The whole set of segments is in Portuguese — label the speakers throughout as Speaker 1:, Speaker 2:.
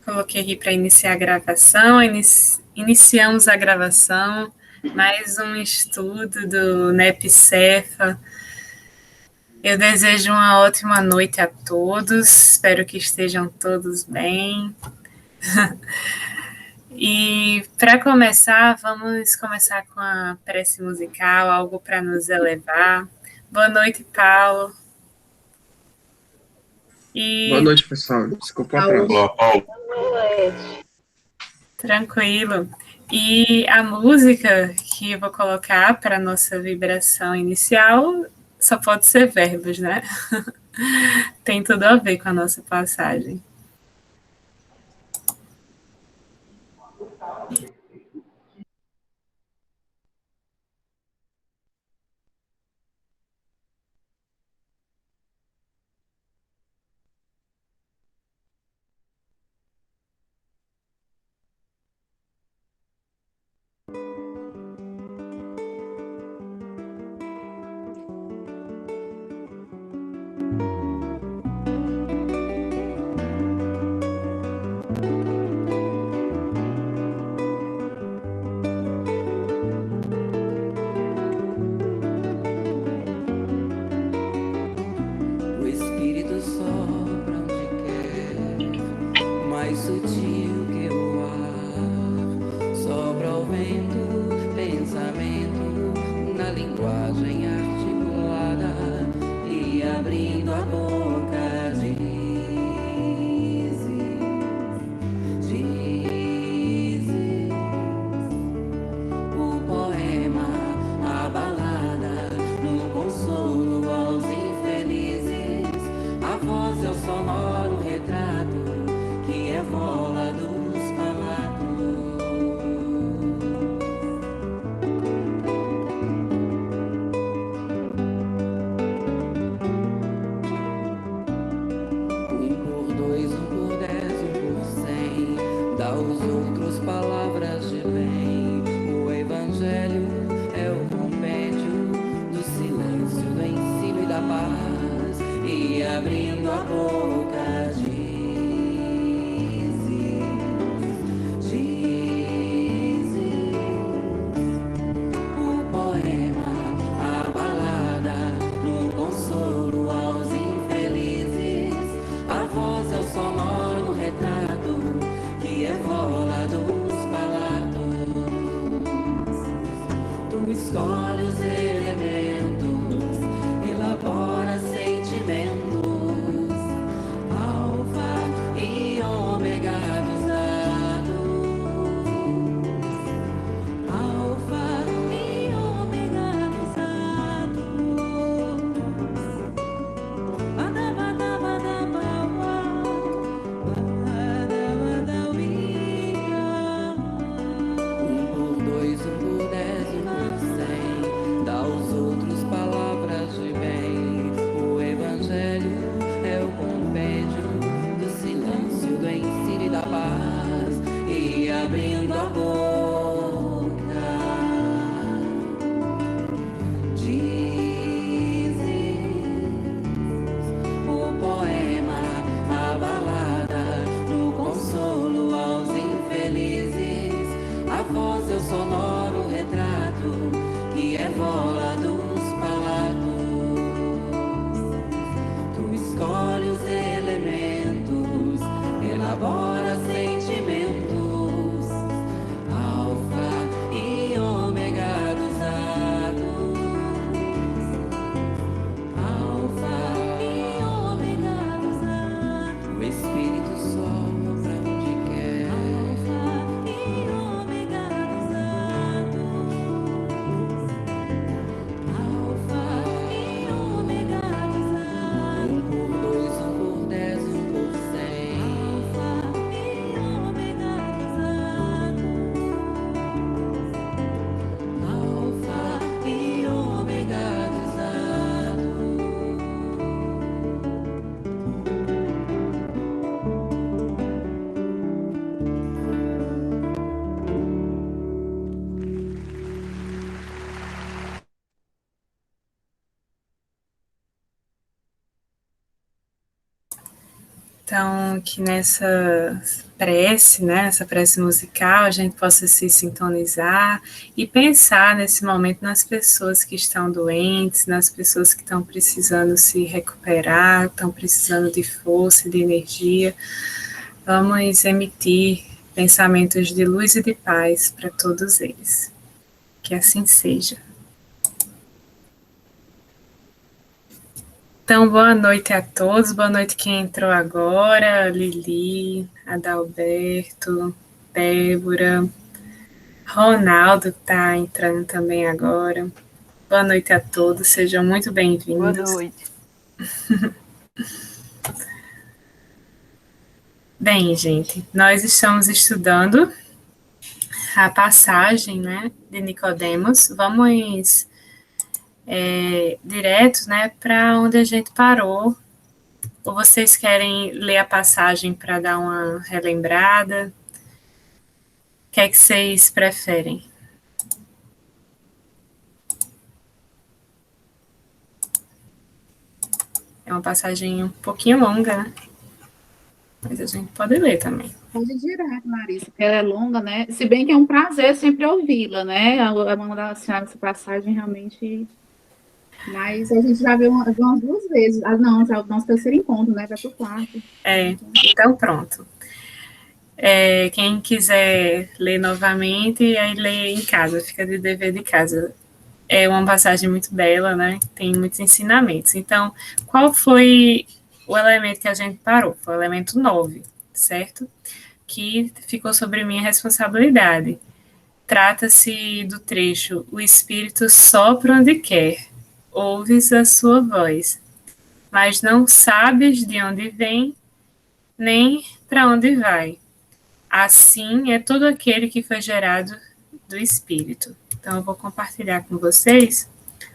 Speaker 1: Coloquei aqui para iniciar a gravação. Iniciamos a gravação. Mais um estudo do NEP-Cefa. Eu desejo uma ótima noite a todos. Espero que estejam todos bem. E para começar, vamos começar com a prece musical, algo para nos elevar. Boa noite, Paulo.
Speaker 2: Boa noite, pessoal. Desculpa o atraso.
Speaker 3: Olá, Paulo.
Speaker 1: Tranquilo. E a música que eu vou colocar para a nossa vibração inicial só pode ser verbos, né? Tem tudo a ver com a nossa passagem. Então, que nessa prece, né, essa prece musical, a gente possa se sintonizar e pensar nesse momento nas pessoas que estão doentes, nas pessoas que estão precisando se recuperar, estão precisando de força, de energia. Vamos emitir pensamentos de luz e de paz para todos eles. Que assim seja. Então, boa noite a todos, boa noite quem entrou agora, Lili, Adalberto, Débora, Ronaldo está entrando também agora. Boa noite a todos, sejam muito bem-vindos.
Speaker 3: Boa noite.
Speaker 1: Bem, gente, nós estamos estudando a passagem, né, de Nicodemos. Vamos direto, né, para onde a gente parou. Ou vocês querem ler a passagem para dar uma relembrada? O que é que vocês preferem? É uma passagem um pouquinho longa, né? Mas a gente pode ler também.
Speaker 4: Pode ir direto, Larissa, porque ela é longa, né? Se bem que é um prazer sempre ouvi-la, né? A mão da senhora, essa passagem realmente. Mas a gente já viu umas duas vezes. Ah, não, já é o nosso terceiro encontro, né? Vai pro quarto.
Speaker 1: Então pronto. Quem quiser ler novamente, aí lê em casa, fica de dever de casa. É uma passagem muito bela, né? Tem muitos ensinamentos. Então, qual foi o elemento que a gente parou? Foi o elemento 9, certo? Que ficou sobre minha responsabilidade. Trata-se do trecho: o Espírito sopra onde quer, ouves a sua voz, mas não sabes de onde vem, nem para onde vai. Assim é todo aquele que foi gerado do Espírito. Então, eu vou compartilhar com vocês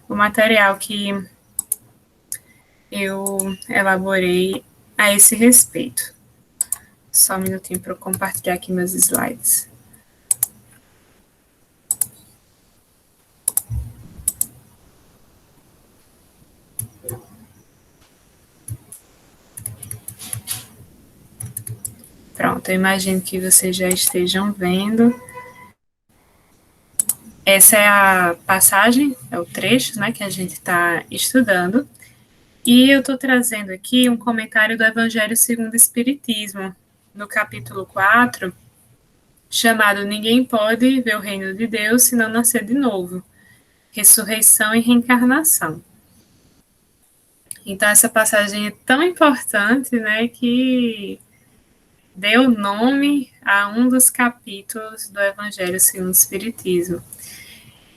Speaker 1: o material que eu elaborei a esse respeito. Só um minutinho para eu compartilhar aqui meus slides. Pronto, eu imagino que vocês já estejam vendo. Essa é a passagem, é o trecho, né, que a gente está estudando. E eu estou trazendo aqui um comentário do Evangelho segundo o Espiritismo, no capítulo 4, chamado Ninguém pode ver o reino de Deus se não nascer de novo. Ressurreição e reencarnação. Então, essa passagem é tão importante, né, que deu nome a um dos capítulos do Evangelho segundo o Espiritismo.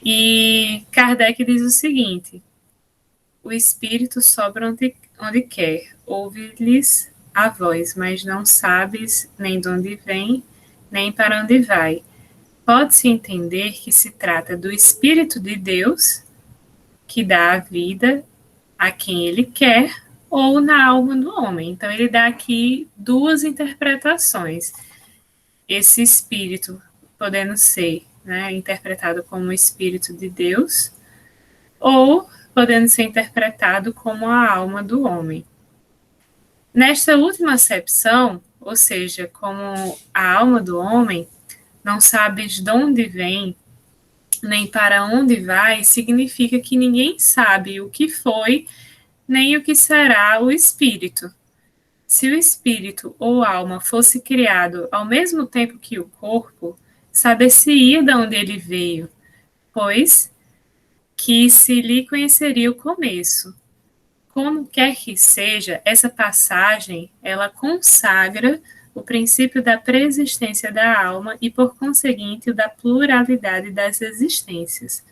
Speaker 1: E Kardec diz o seguinte: o Espírito sobra onde quer, ouve-lhes a voz, mas não sabes nem de onde vem, nem para onde vai. Pode-se entender que se trata do Espírito de Deus, que dá a vida a quem ele quer, ou na alma do homem. Então, ele dá aqui duas interpretações. Esse Espírito podendo ser, né, interpretado como o Espírito de Deus, ou podendo ser interpretado como a alma do homem. Nesta última acepção, ou seja, como a alma do homem, não sabes de onde vem, nem para onde vai, significa que ninguém sabe o que foi, nem o que será o espírito. Se o espírito ou alma fosse criado ao mesmo tempo que o corpo, saber-se-ia de onde ele veio, pois que se lhe conheceria o começo. Como quer que seja, essa passagem, ela consagra o princípio da preexistência da alma e, por conseguinte, o da pluralidade das existências.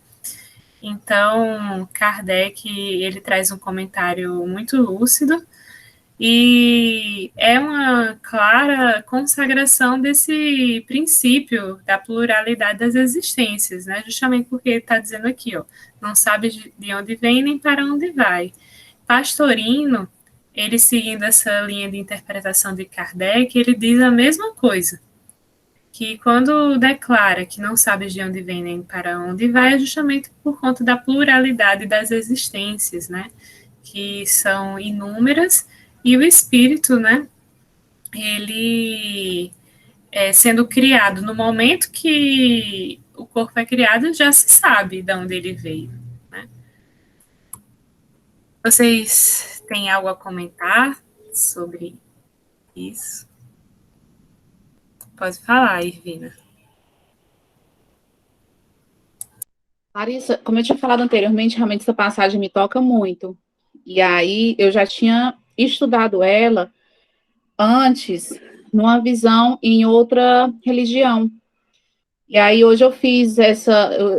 Speaker 1: Então, Kardec, ele traz um comentário muito lúcido e é uma clara consagração desse princípio da pluralidade das existências, né? Justamente porque ele está dizendo aqui, ó, não sabe de onde vem nem para onde vai. Pastorino, ele seguindo essa linha de interpretação de Kardec, ele diz a mesma coisa, que quando declara que não sabe de onde vem nem para onde vai, é justamente por conta da pluralidade das existências, né? Que são inúmeras, e o espírito, né, ele sendo criado no momento que o corpo é criado, já se sabe de onde ele veio, né? Vocês têm algo a comentar sobre isso? Pode falar, Irvina.
Speaker 4: Larissa, como eu tinha falado anteriormente, realmente essa passagem me toca muito. E aí eu já tinha estudado ela antes, numa visão em outra religião. E aí hoje eu fiz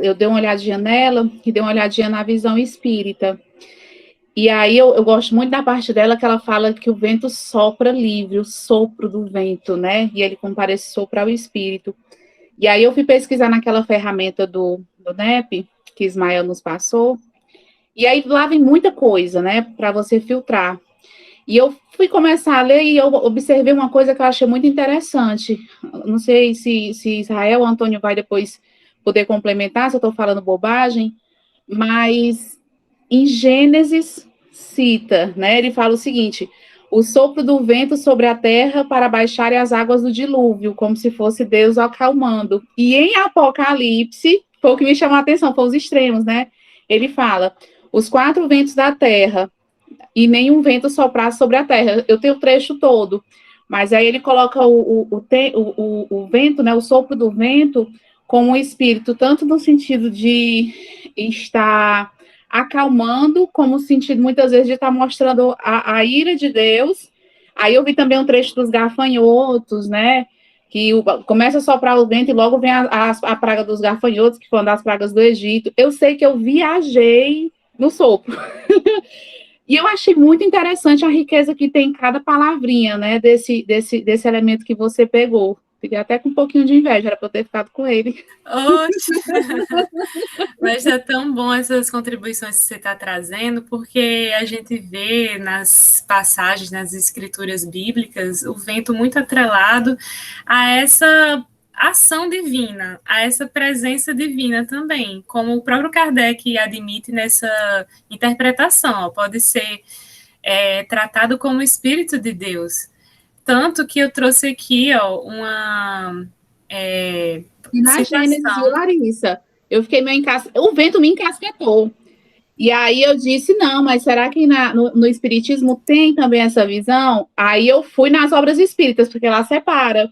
Speaker 4: eu dei uma olhadinha nela e dei uma olhadinha na visão espírita. E aí eu gosto muito da parte dela que ela fala que o vento sopra livre, o sopro do vento, né? E ele compara esse sopro ao espírito. E aí eu fui pesquisar naquela ferramenta do NEP, que Ismael nos passou, e aí lá vem muita coisa, né, para você filtrar. E eu fui começar a ler e eu observei uma coisa que eu achei muito interessante. Não sei se Israel ou Antônio vai depois poder complementar, se eu estou falando bobagem, mas em Gênesis cita, né, ele fala o seguinte: o sopro do vento sobre a terra para baixarem as águas do dilúvio, como se fosse Deus acalmando. E em Apocalipse, foi o que me chamou a atenção, foram os extremos, né? Ele fala, os 4 ventos da terra, e nenhum vento soprar sobre a terra. Eu tenho o trecho todo, mas aí ele coloca o vento, né, o sopro do vento, como um espírito, tanto no sentido de estar acalmando, como no sentido, muitas vezes, de estar mostrando a ira de Deus. Aí eu vi também um trecho dos gafanhotos, né, que começa a soprar o vento e logo vem a praga dos gafanhotos, que foi uma das pragas do Egito. Eu sei que eu viajei no sopro. E eu achei muito interessante a riqueza que tem em cada palavrinha, né, desse elemento que você pegou. Fiquei até com um pouquinho de inveja, era para eu ter ficado com ele.
Speaker 1: Oxe! Mas é tão bom essas contribuições que você está trazendo, porque a gente vê nas passagens, nas escrituras bíblicas, o vento muito atrelado a essa ação divina, a essa presença divina também, como o próprio Kardec admite nessa interpretação, ó, pode ser tratado como Espírito de Deus. Tanto que eu trouxe aqui, ó, uma
Speaker 4: e na Gênesis, viu, Larissa? Eu fiquei meio o vento me encasquetou. E aí eu disse, não, mas será que no Espiritismo tem também essa visão? Aí eu fui nas obras espíritas, porque lá separa.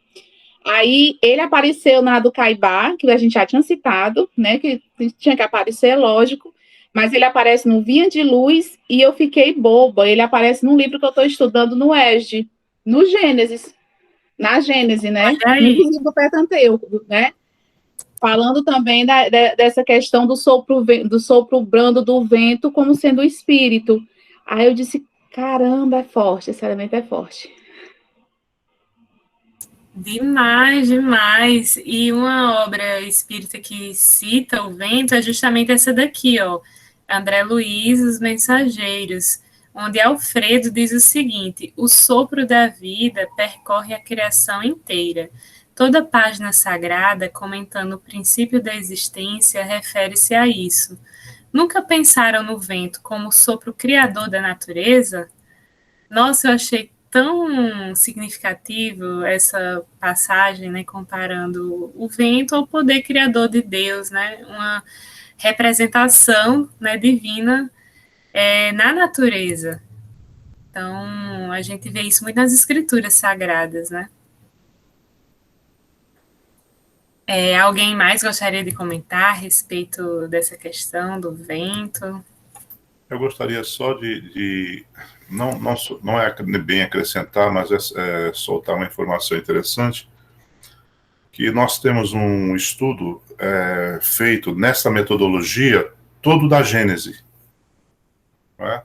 Speaker 4: Aí ele apareceu na do Caibá, que a gente já tinha citado, né? Que tinha que aparecer, lógico. Mas ele aparece no Vinha de Luz e eu fiquei boba. Ele aparece num livro que eu estou estudando no ESG, no Gênesis. Na Gênese, né? No livro do Pentateuco, né? Falando também dessa questão do sopro brando do vento como sendo o espírito. Aí eu disse, caramba, é forte, esse elemento é forte.
Speaker 1: Demais, demais. E uma obra espírita que cita o vento é justamente essa daqui, ó, André Luiz, Os Mensageiros, onde Alfredo diz o seguinte: o sopro da vida percorre a criação inteira. Toda página sagrada, comentando o princípio da existência, refere-se a isso. Nunca pensaram no vento como o sopro criador da natureza? Nossa, eu achei tão significativo essa passagem, né, comparando o vento ao poder criador de Deus, né, uma representação, né, divina na natureza. Então, a gente vê isso muito nas escrituras sagradas, né? Alguém mais gostaria de comentar a respeito dessa questão do vento?
Speaker 3: Eu gostaria só não é bem acrescentar, mas soltar uma informação interessante, que nós temos um estudo feito nessa metodologia todo da Gênese, não é?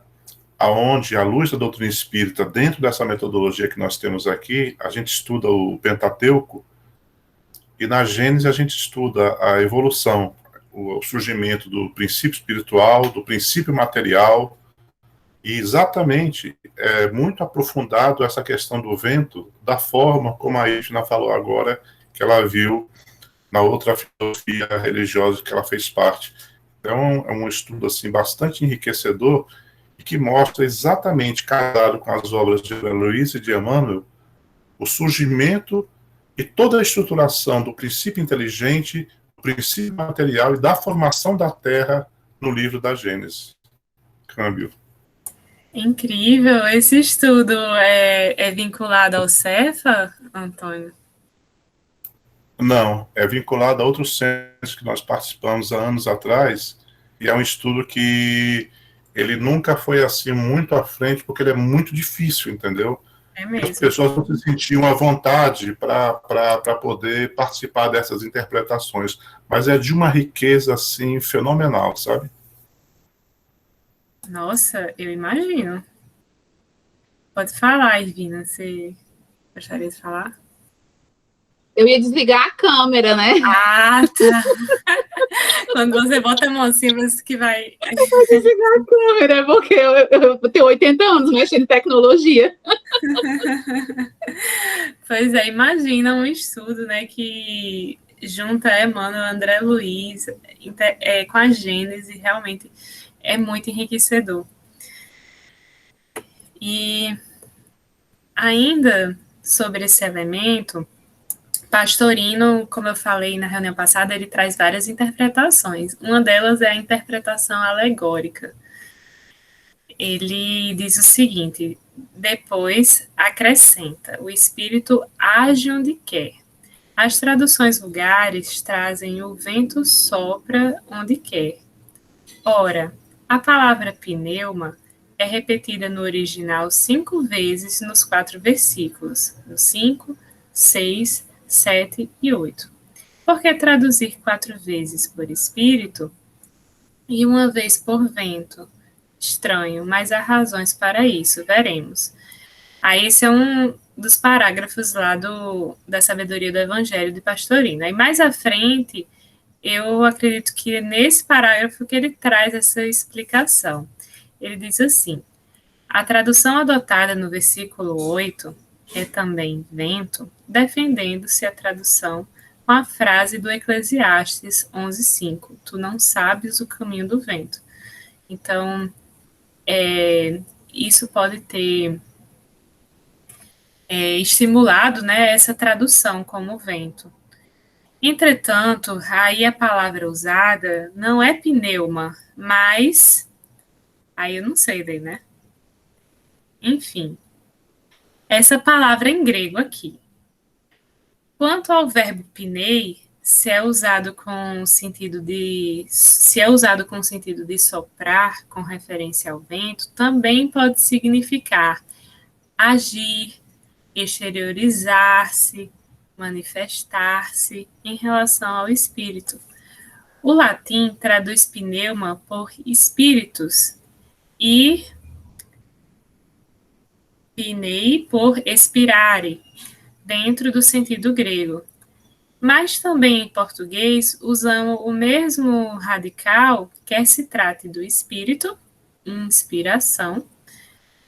Speaker 3: Aonde, à luz da doutrina espírita, dentro dessa metodologia que nós temos aqui, a gente estuda o Pentateuco, e na Gênese a gente estuda a evolução, o surgimento do princípio espiritual, do princípio material, e exatamente muito aprofundado essa questão do vento, da forma como a Edna falou agora, que ela viu na outra filosofia religiosa que ela fez parte. Então, é um estudo assim, bastante enriquecedor e que mostra exatamente, casado com as obras de Luiz e de Emmanuel, o surgimento e toda a estruturação do princípio inteligente, do princípio material e da formação da Terra no livro da Gênesis. Câmbio.
Speaker 1: Incrível. Esse estudo é vinculado ao Cefa, Antônio?
Speaker 3: Não, é vinculado a outros centros que nós participamos há anos atrás, e é um estudo que ele nunca foi assim muito à frente, porque ele é muito difícil, entendeu?
Speaker 1: É mesmo.
Speaker 3: As pessoas não se sentiam à vontade para poder participar dessas interpretações, mas é de uma riqueza assim fenomenal, sabe?
Speaker 1: Nossa, eu imagino. Pode falar, Irvina, você gostaria de falar?
Speaker 4: Eu ia desligar a câmera, né?
Speaker 1: Ah, tá. Quando você bota a mão assim, você que vai...
Speaker 4: Eu vou desligar a câmera, porque eu tenho 80 anos mexendo em tecnologia.
Speaker 1: Pois é, imagina um estudo, né, que junta Emmanuel, André Luiz, com a Gênese, realmente é muito enriquecedor. E ainda sobre esse elemento, Pastorino, como eu falei na reunião passada, ele traz várias interpretações. Uma delas é a interpretação alegórica. Ele diz o seguinte: depois acrescenta, o espírito age onde quer. As traduções vulgares trazem o vento sopra onde quer. Ora, a palavra pneuma é repetida no original 5 vezes nos 4 versículos, no 5, 6, 7 e 8. Por que traduzir 4 vezes por espírito e uma vez por vento? Estranho, mas há razões para isso, veremos. Aí esse é um dos parágrafos lá da Sabedoria do Evangelho de Pastorino. Aí mais à frente, eu acredito que é nesse parágrafo que ele traz essa explicação. Ele diz assim: a tradução adotada no versículo 8 é também vento, defendendo-se a tradução com a frase do Eclesiastes 11:5, tu não sabes o caminho do vento. Então, isso pode ter estimulado, né, essa tradução como vento. Entretanto, aí a palavra usada não é pneuma, mas aí eu não sei daí, né? Enfim, essa palavra em grego aqui. Quanto ao verbo pnei, se é usado com o sentido de soprar, com referência ao vento, também pode significar agir, exteriorizar-se, manifestar-se em relação ao espírito. O latim traduz pneuma por espíritus e pnei por expirare, dentro do sentido grego. Mas também em português usamos o mesmo radical, quer se trate do espírito, inspiração,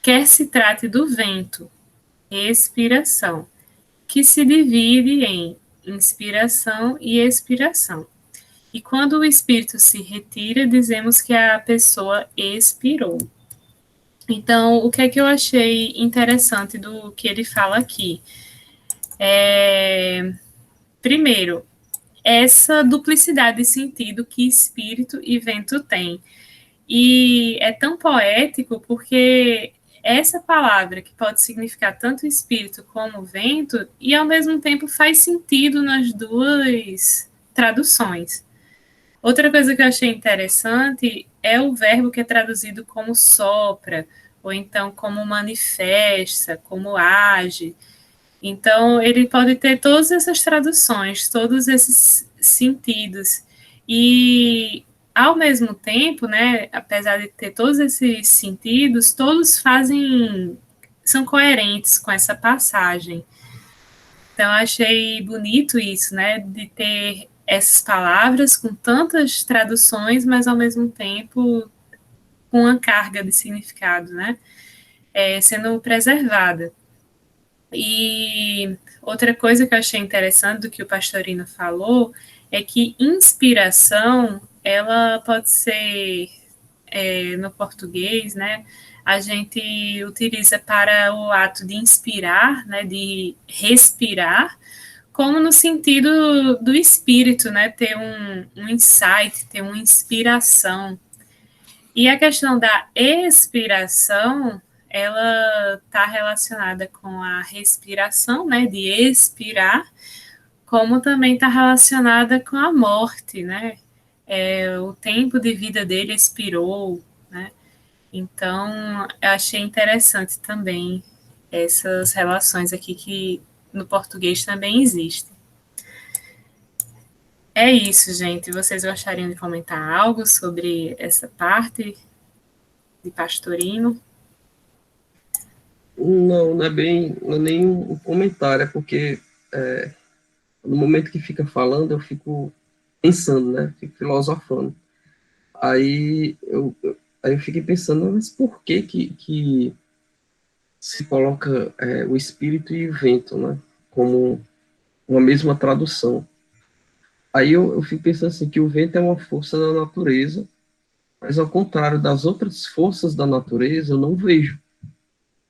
Speaker 1: quer se trate do vento, expiração, que se divide em inspiração e expiração. E quando o espírito se retira, dizemos que a pessoa expirou. Então, o que é que eu achei interessante do que ele fala aqui? Primeiro, essa duplicidade de sentido que espírito e vento têm. E é tão poético porque essa palavra que pode significar tanto espírito como vento, e ao mesmo tempo faz sentido nas duas traduções. Outra coisa que eu achei interessante é o verbo que é traduzido como sopra, ou então como manifesta, como age. Então, ele pode ter todas essas traduções, todos esses sentidos. E, ao mesmo tempo, né, apesar de ter todos esses sentidos, todos são coerentes com essa passagem. Então, eu achei bonito isso, né, de ter essas palavras com tantas traduções, mas, ao mesmo tempo, com uma carga de significado, né, sendo preservada. E outra coisa que eu achei interessante do que o Pastorino falou é que inspiração, ela pode ser, no português, né, a gente utiliza para o ato de inspirar, né, de respirar, como no sentido do espírito, né, ter um insight, ter uma inspiração. E a questão da expiração, ela está relacionada com a respiração, né, de expirar, como também está relacionada com a morte, né? O tempo de vida dele expirou, né? Então, eu achei interessante também essas relações aqui que no português também existem. É isso, gente. Vocês gostariam de comentar algo sobre essa parte de Pastorino?
Speaker 2: Não, não é nem um comentário, é porque no momento que fica falando, eu fico pensando, né? Fico filosofando. Aí eu fiquei pensando, mas por que se coloca o espírito e o vento, né? Como uma mesma tradução. Aí eu fico pensando assim, que o vento é uma força da natureza, mas ao contrário das outras forças da natureza, eu não vejo,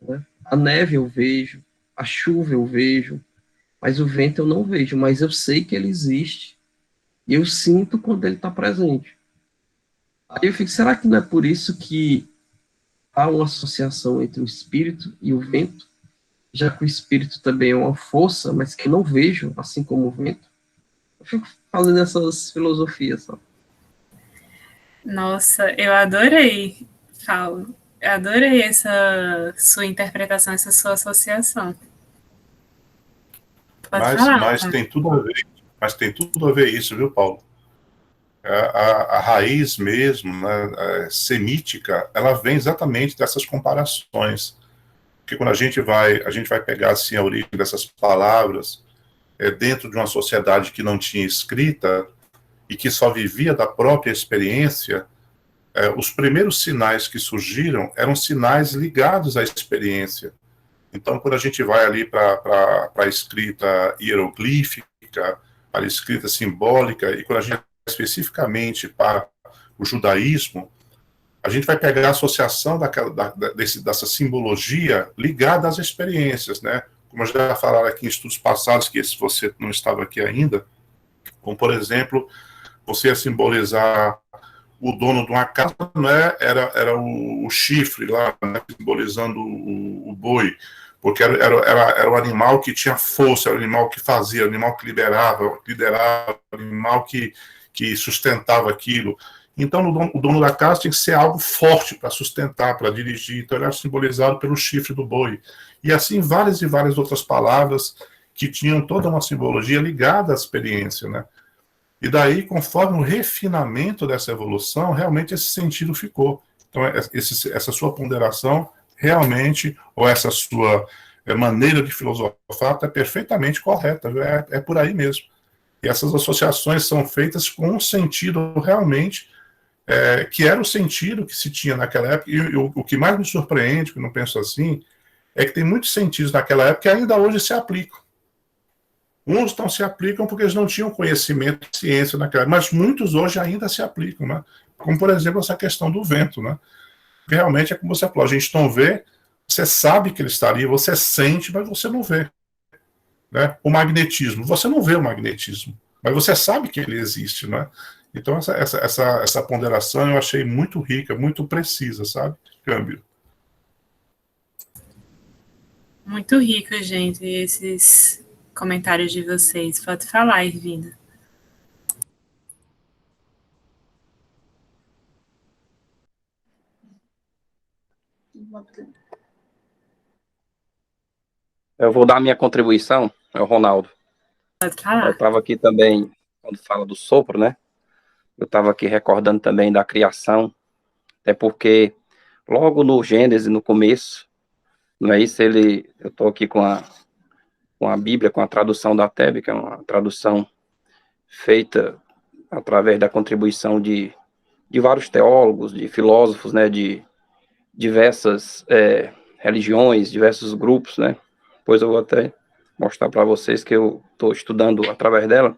Speaker 2: né? A neve eu vejo, a chuva eu vejo, mas o vento eu não vejo, mas eu sei que ele existe, e eu sinto quando ele está presente. Aí eu fico, será que não é por isso que há uma associação entre o espírito e o vento, já que o espírito também é uma força, mas que eu não vejo, assim como o vento? Eu fico fazendo essas filosofias, sabe?
Speaker 1: Nossa, eu adorei, Paulo. Eu adorei essa sua interpretação, essa sua associação. Pode falar.
Speaker 3: Mas tem tudo a ver isso, viu, Paulo? A raiz mesmo, né, semítica, ela vem exatamente dessas comparações. Porque quando a gente vai pegar assim a origem dessas palavras dentro de uma sociedade que não tinha escrita e que só vivia da própria experiência, os primeiros sinais que surgiram eram sinais ligados à experiência. Então, quando a gente vai ali para a escrita hieroglífica, para a escrita simbólica, e quando a gente vai especificamente para o judaísmo, a gente vai pegar a associação dessa simbologia ligada às experiências, né? Como já falaram aqui em estudos passados, que se você não estava aqui ainda, como, por exemplo, você ia simbolizar o dono de uma casa, né, era o chifre lá, né, simbolizando o boi, porque era o animal que tinha força, era o animal que fazia, o animal que liderava, o animal que sustentava aquilo. Então, o dono da casa tem que ser algo forte para sustentar, para dirigir. Então, ele era simbolizado pelo chifre do boi. E assim, várias e várias outras palavras que tinham toda uma simbologia ligada à experiência, né? E daí, conforme o refinamento dessa evolução, realmente esse sentido ficou. Então, essa sua ponderação, realmente, ou essa sua maneira de filosofar, está perfeitamente correta. É por aí mesmo. E essas associações são feitas com um sentido realmente que era o sentido que se tinha naquela época. E o que mais me surpreende, que eu não penso assim, é que tem muitos sentidos naquela época que ainda hoje se aplicam. Uns não se aplicam porque eles não tinham conhecimento de ciência naquela época, mas muitos hoje ainda se aplicam, né? Como, por exemplo, essa questão do vento, né? Porque realmente é como você falou, a gente não vê, você sabe que ele está ali, você sente, mas você não vê. Né? O magnetismo, você não vê o magnetismo, mas você sabe que ele existe, né? Então essa ponderação eu achei muito rica, muito precisa, sabe? Câmbio.
Speaker 1: Muito rico, gente, esses comentários de vocês. Pode falar, Irvina.
Speaker 5: Eu vou dar minha contribuição, é o Ronaldo.
Speaker 1: Pode falar.
Speaker 5: Eu estava aqui também, quando fala do sopro, né? Eu estava aqui recordando também da criação, até porque logo no Gênesis, no começo, não é isso? Eu estou aqui com a Bíblia, com a tradução da TEB, que é uma tradução feita através da contribuição de vários teólogos, de filósofos, né? De diversas religiões, diversos grupos, né? Depois eu vou até mostrar para vocês que eu estou estudando através dela,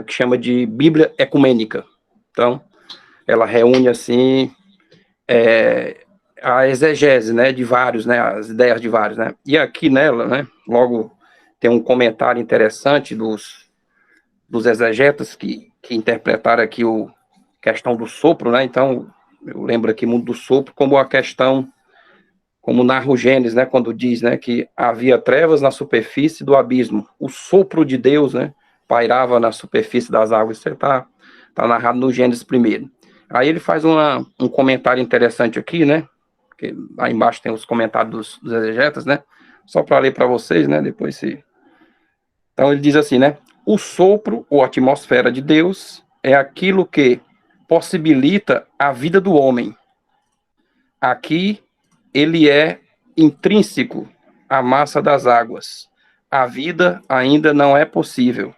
Speaker 5: o que chama de Bíblia Ecumênica. Então, ela reúne, assim, a exegese, né, de vários, né, as ideias de vários, né, e aqui nela, né, logo tem um comentário interessante dos exegetas que interpretaram aqui a questão do sopro, né, então eu lembro aqui muito do sopro como a questão, como narra o Gênesis, né, quando diz, né, que havia trevas na superfície do abismo, o sopro de Deus, né, pairava na superfície das águas, isso tá narrado no Gênesis primeiro. Aí ele faz um comentário interessante aqui, né, que lá embaixo tem os comentários dos exegetas, né, só para ler para vocês, né, depois se... Então ele diz assim, né, o sopro ou atmosfera de Deus é aquilo que possibilita a vida do homem. Aqui ele é intrínseco à massa das águas. A vida ainda não é possível.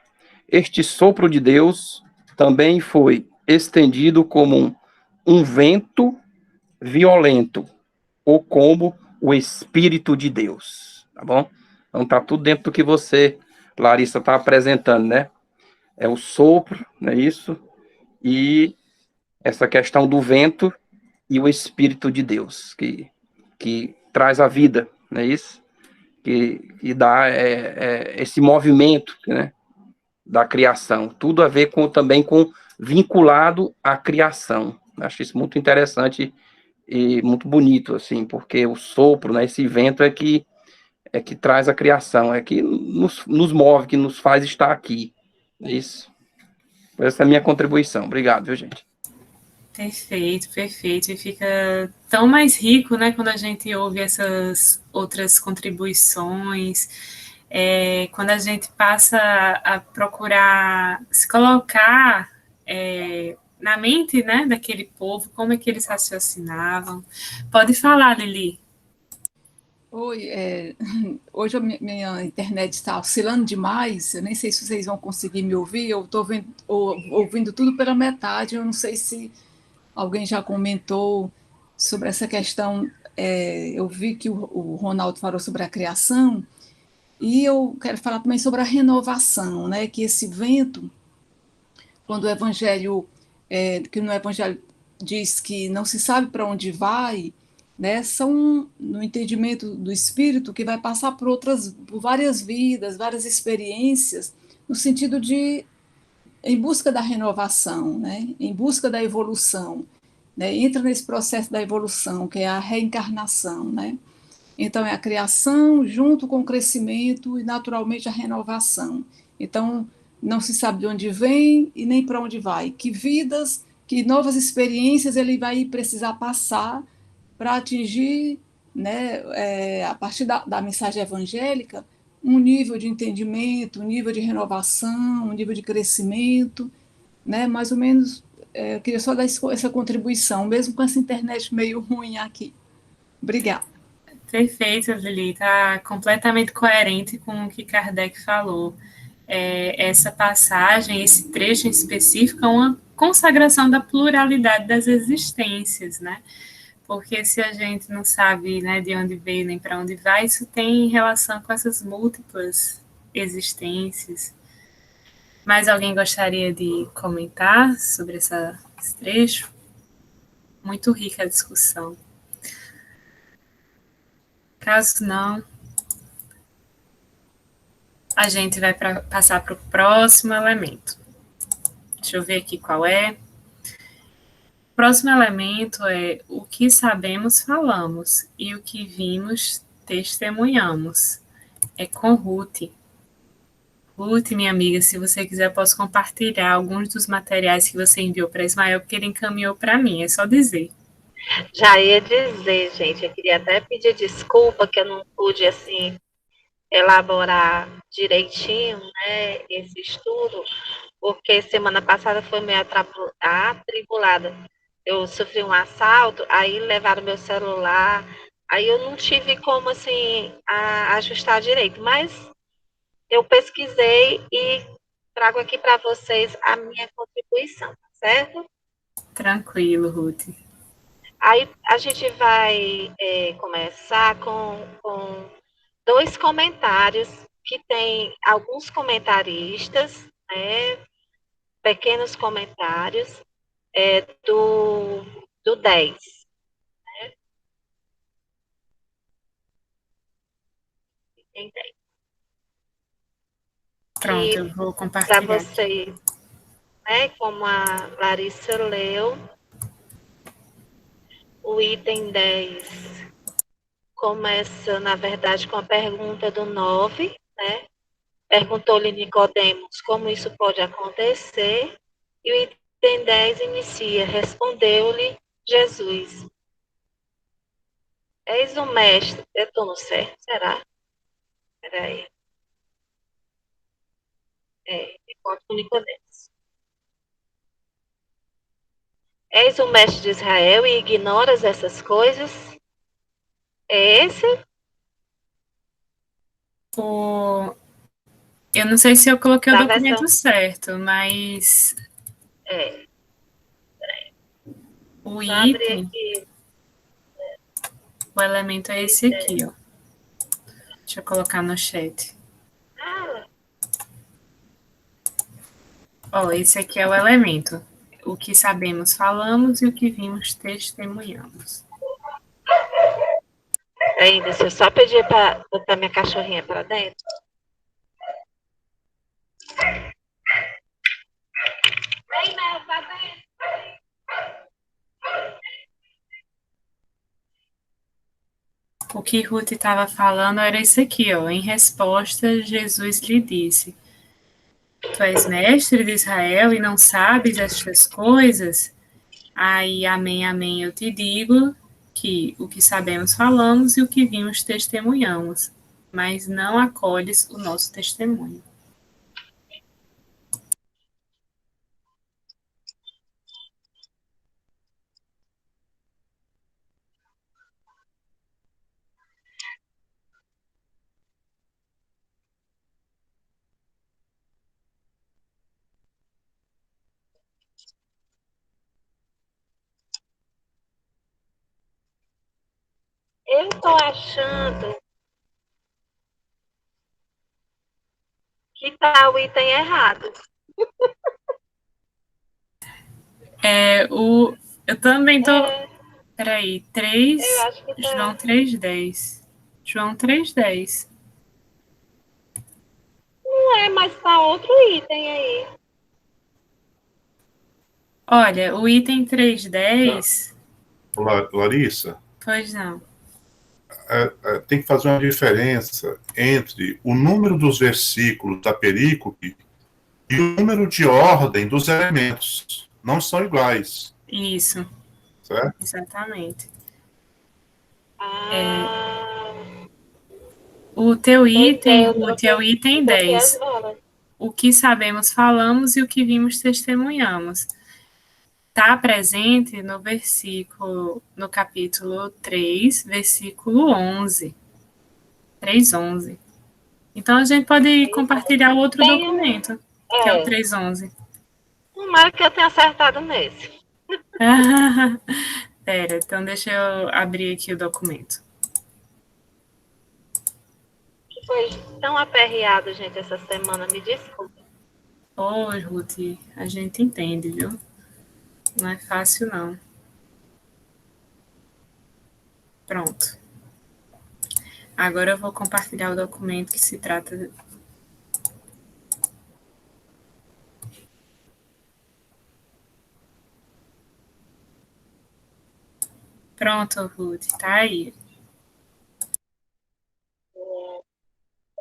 Speaker 5: Este sopro de Deus também foi estendido como um vento violento, ou como o Espírito de Deus, tá bom? Então tá tudo dentro do que você, Larissa, está apresentando, né? É o sopro, não é isso? E essa questão do vento e o Espírito de Deus, que traz a vida, não é isso? Que dá esse movimento, né, da criação. Tudo a ver também com vinculado à criação. Acho isso muito interessante e muito bonito, assim, porque o sopro, né, esse vento é que traz a criação, é que nos move, que nos faz estar aqui. É isso. Essa é a minha contribuição. Obrigado, viu, gente?
Speaker 1: Perfeito, perfeito. E fica tão mais rico, né, quando a gente ouve essas outras contribuições, quando a gente passa a procurar se colocar na mente, né, daquele povo, como é que eles raciocinavam. Pode falar, Lili.
Speaker 6: Oi, hoje a minha internet está oscilando demais, eu nem sei se vocês vão conseguir me ouvir, eu estou ouvindo tudo pela metade, eu não sei se alguém já comentou sobre essa questão, eu vi que o Ronaldo falou sobre a criação, e eu quero falar também sobre a renovação, né, que esse vento, quando o Evangelho, que no Evangelho diz que não se sabe para onde vai, né, são no entendimento do Espírito que vai passar por várias vidas, várias experiências, no sentido de em busca da renovação, né, em busca da evolução, né, entra nesse processo da evolução que é a reencarnação, né. Então é a criação junto com o crescimento e naturalmente a renovação. Então não se sabe de onde vem e nem para onde vai, que vidas, que novas experiências ele vai precisar passar para atingir, né, a partir da mensagem evangélica, um nível de entendimento, um nível de renovação, um nível de crescimento, né, mais ou menos, eu queria só dar essa contribuição, mesmo com essa internet meio ruim aqui. Obrigada.
Speaker 1: Perfeito, Lili, está completamente coerente com o que Kardec falou. Essa passagem, esse trecho em específico, é uma consagração da pluralidade das existências, né? Porque se a gente não sabe, né, de onde veio nem para onde vai, isso tem relação com essas múltiplas existências. Mais alguém gostaria de comentar sobre esse trecho? Muito rica a discussão. Caso não, a gente vai passar para o próximo elemento. Deixa eu ver aqui qual é. O próximo elemento é o que sabemos, falamos, e o que vimos, testemunhamos. É com Ruth. Ruth, minha amiga, se você quiser, posso compartilhar alguns dos materiais que você enviou para Ismael, porque ele encaminhou para mim, é só dizer.
Speaker 7: Já ia dizer, gente, eu queria até pedir desculpa que eu não pude, assim, elaborar direitinho, né, esse estudo, porque semana passada foi meio atribulada. Eu sofri um assalto, aí levaram meu celular, aí eu não tive como, assim, ajustar direito, mas eu pesquisei e trago aqui para vocês a minha contribuição, certo?
Speaker 1: Tranquilo, Ruth.
Speaker 7: Aí a gente vai começar com dois comentários que tem alguns comentaristas, né, pequenos comentários do 10. Né? item 10.
Speaker 1: Pronto,
Speaker 7: E
Speaker 1: eu vou
Speaker 7: para
Speaker 1: compartilhar aqui.
Speaker 7: vocês, né, como a Larissa leu, o item 10 começa, na verdade, com a pergunta do 9, né? Perguntou-lhe Nicodemos como isso pode acontecer, e o item 10 inicia, respondeu-lhe Jesus. Eis o mestre, eu estou no certo, será? Espera aí. Enquanto com Nicodemos. És o mestre de Israel e ignoras essas coisas? É esse?
Speaker 1: Eu não sei se eu coloquei o
Speaker 7: Da
Speaker 1: documento
Speaker 7: versão.
Speaker 1: certo, mas
Speaker 7: É.
Speaker 1: o
Speaker 7: Só abrir
Speaker 1: item,
Speaker 7: aqui.
Speaker 1: o elemento é esse aqui, ó. Deixa eu colocar no chat.
Speaker 7: Ah,
Speaker 1: Ó, esse aqui é o elemento. O que sabemos, falamos, e o que vimos, testemunhamos.
Speaker 7: ainda, se eu só pedir para botar minha cachorrinha para dentro. Vem, Mel, vai dentro.
Speaker 1: O que Ruth estava falando era isso aqui, ó. Em resposta, Jesus lhe disse: Tu és mestre de Israel e não sabes estas coisas? Aí, amém, amém, eu te digo que o que sabemos falamos e o que vimos testemunhamos, mas não acolhes o nosso testemunho.
Speaker 7: Eu estou achando que tá o item errado.
Speaker 1: Eu também tô.
Speaker 7: É,
Speaker 1: Peraí,
Speaker 7: eu
Speaker 1: 3,
Speaker 7: acho que
Speaker 1: João
Speaker 7: tá.
Speaker 1: 3,10. João 3,10.
Speaker 7: Não é, mas tá outro item aí.
Speaker 1: Olha, o item 3,10.
Speaker 3: Larissa,
Speaker 1: Pois não.
Speaker 3: tem que fazer uma diferença entre o número dos versículos da perícope e o número de ordem dos elementos. Não são iguais,
Speaker 1: Isso,
Speaker 3: certo?
Speaker 1: exatamente.
Speaker 7: Ah,
Speaker 1: O teu
Speaker 7: pois
Speaker 1: item,
Speaker 7: é,
Speaker 1: Ruth, é o
Speaker 7: eu
Speaker 1: item
Speaker 7: troquei as
Speaker 1: 10.
Speaker 7: bolas.
Speaker 1: O que sabemos, falamos, e o que vimos, testemunhamos. Está presente no versículo, no capítulo 3, versículo 11. 3:11. Então, a gente pode compartilhar outro
Speaker 7: Tem um.
Speaker 1: documento, que é o
Speaker 7: É,
Speaker 1: 3:11.
Speaker 7: tomara que eu tenha acertado nesse.
Speaker 1: Pera, então deixa eu abrir aqui o documento.
Speaker 7: Que foi tão aperreado, gente, essa semana. Me desculpe.
Speaker 1: Oi, Ruth, a gente entende, viu? Não é fácil, não. Pronto. Agora eu vou compartilhar o documento que se trata. Pronto, Ruth, tá aí.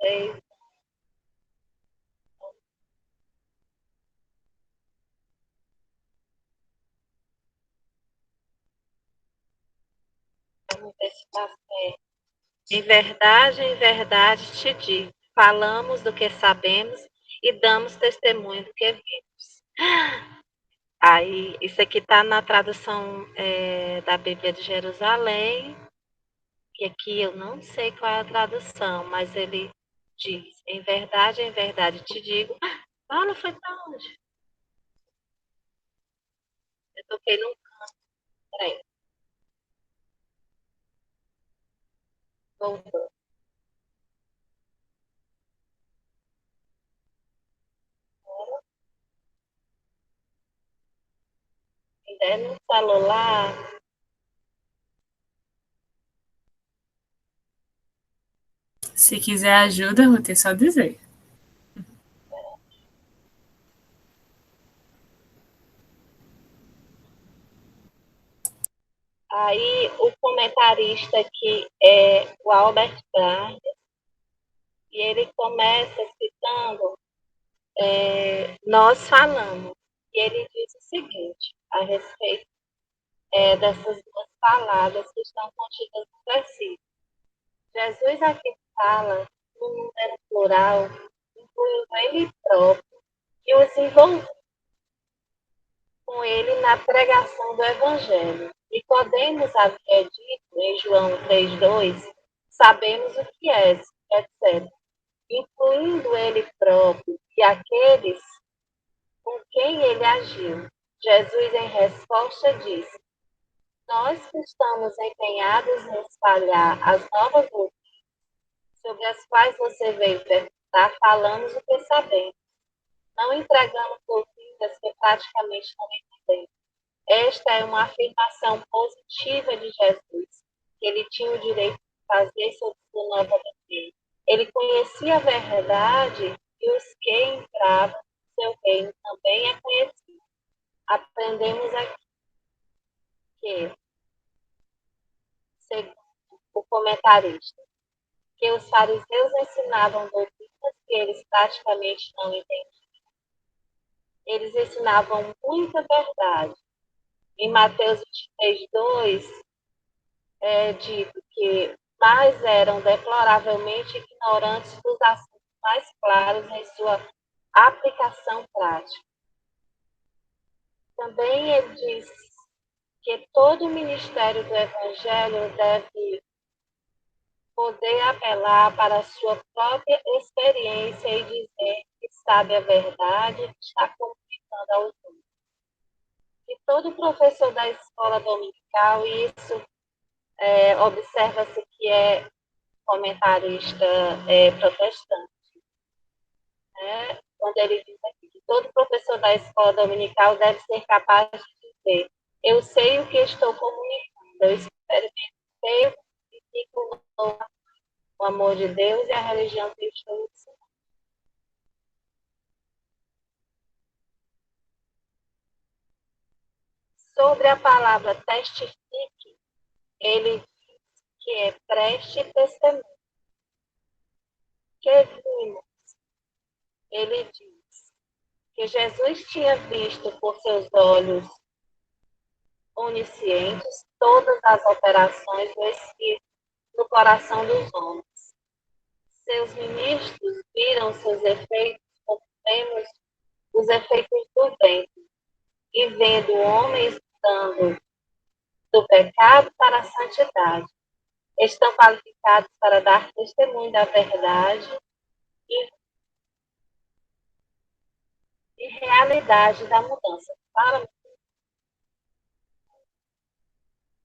Speaker 7: É, vamos ver se tá certo. Em verdade te digo, falamos do que sabemos e damos testemunho do que vimos. Aí, isso aqui está na tradução da Bíblia de Jerusalém, que aqui eu não sei qual é a tradução, mas ele diz, em verdade te digo. Ela foi para onde? Eu toquei num trem. Voltou. Ainda no celular.
Speaker 1: Se quiser ajuda, vou ter só dizer.
Speaker 7: Aí o comentarista aqui é o Albert Barnes, e ele começa citando Nós Falamos. E ele diz o seguinte, a respeito dessas duas palavras que estão contidas no versículo. Jesus aqui fala no número plural, incluindo ele próprio, e os envolvidos com ele na pregação do Evangelho. E Nicodemos havia dito em João 3,2, sabemos o que és, etc., incluindo ele próprio e aqueles com quem ele agiu. Jesus, em resposta, disse: nós que estamos empenhados em espalhar as novas notícias sobre as quais você veio perguntar, falamos o que sabemos, não entregamos doutrinas que praticamente não entendemos. Esta é uma afirmação positiva de Jesus, que ele tinha o direito de fazer sobre sua nova doutrina. Ele conhecia a verdade e os que entravam no seu reino também a conheciam. Aprendemos aqui que, segundo o comentarista, que os fariseus ensinavam doutrinas que eles praticamente não entendiam. Eles ensinavam muita verdade. Em Mateus 23:2, é dito que mais eram deploravelmente ignorantes dos assuntos mais claros em sua aplicação prática. Também ele diz que todo o ministério do Evangelho deve poder apelar para a sua própria experiência e dizer que sabe a verdade e está comunicando aos outros. E todo professor da escola dominical, e isso observa-se que é comentarista protestante, né? Quando ele diz aqui que todo professor da escola dominical deve ser capaz de dizer: eu sei o que estou comunicando, eu experimentei e fico o amor de Deus e a religião que eu estou ensinando. Sobre a palavra testifique, ele diz que é preste testemunho. Que vimos, ele diz que Jesus tinha visto por seus olhos oniscientes todas as operações do Espírito no coração dos homens. Seus ministros viram seus efeitos como vemos os efeitos do vento, e vendo homens mudando do pecado para a santidade, estão qualificados para dar testemunho da verdade e realidade da mudança.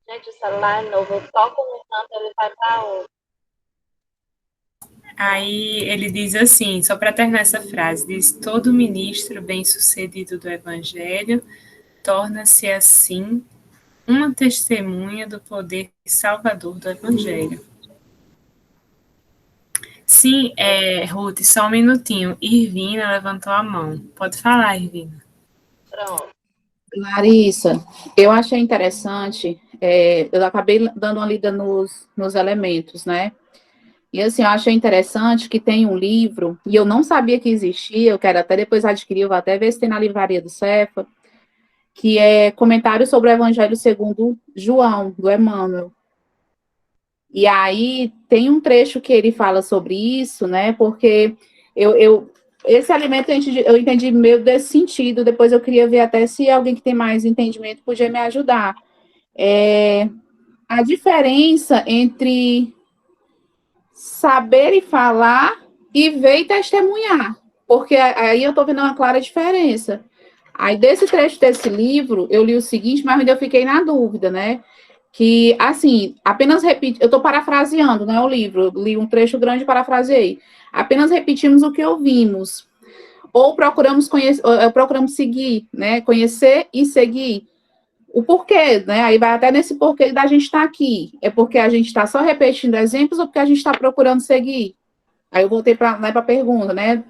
Speaker 7: Gente, o celular é novo, eu toco no canto, ele vai para outro.
Speaker 1: Aí ele diz assim, só para terminar essa frase, diz: todo ministro bem-sucedido do Evangelho torna-se assim uma testemunha do poder salvador do Evangelho. Sim, Ruth, só um minutinho. Irvina levantou a mão. Pode falar, Irvina.
Speaker 7: Pronto.
Speaker 4: Larissa, eu achei interessante, eu acabei dando uma lida nos elementos, né? E assim, eu achei interessante que tem um livro, e eu não sabia que existia, eu quero até depois adquirir, eu vou até ver se tem na livraria do Cefa, que é Comentário sobre o Evangelho segundo João, do Emmanuel. E aí tem um trecho que ele fala sobre isso, né? Porque esse alimento eu entendi meio desse sentido, depois eu queria ver até se alguém que tem mais entendimento podia me ajudar. A diferença entre saber e falar e ver e testemunhar, porque aí eu estou vendo uma clara diferença. Aí, desse trecho desse livro, eu li o seguinte, mas ainda eu fiquei na dúvida, né? Que, assim, apenas repito, eu estou parafraseando, não é o livro, eu li um trecho grande e parafraseei. Apenas repetimos o que ouvimos, ou procuramos seguir, né? Conhecer e seguir. O porquê, né? Aí vai até nesse porquê da gente estar aqui. É porque a gente está só repetindo exemplos ou porque a gente está procurando seguir? Aí eu voltei para a pergunta, né?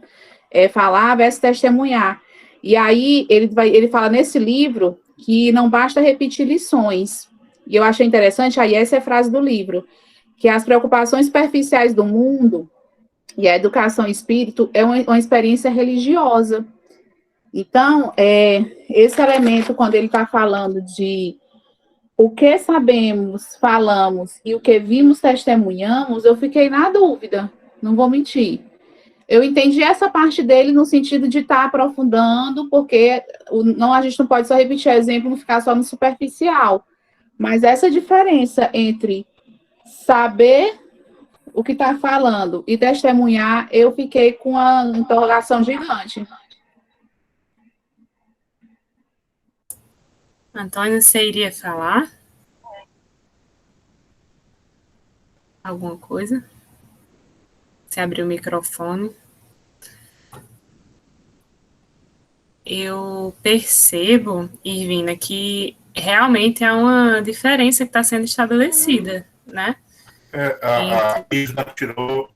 Speaker 4: Falar versus testemunhar. E aí ele fala nesse livro que não basta repetir lições. E eu achei interessante, aí essa é a frase do livro, que as preocupações superficiais do mundo e a educação espírito é uma experiência religiosa. Então, esse elemento, quando ele está falando de o que sabemos, falamos e o que vimos, testemunhamos, eu fiquei na dúvida, não vou mentir. Eu entendi essa parte dele no sentido de estar aprofundando, porque a gente não pode só repetir exemplo, não ficar só no superficial. Mas essa diferença entre saber o que está falando e testemunhar, eu fiquei com uma interrogação gigante.
Speaker 1: Antônio, você iria falar? Alguma coisa? Você abriu o microfone. Eu percebo, Irvina, que realmente há uma diferença que está sendo estabelecida, né?
Speaker 3: A Irvina tirou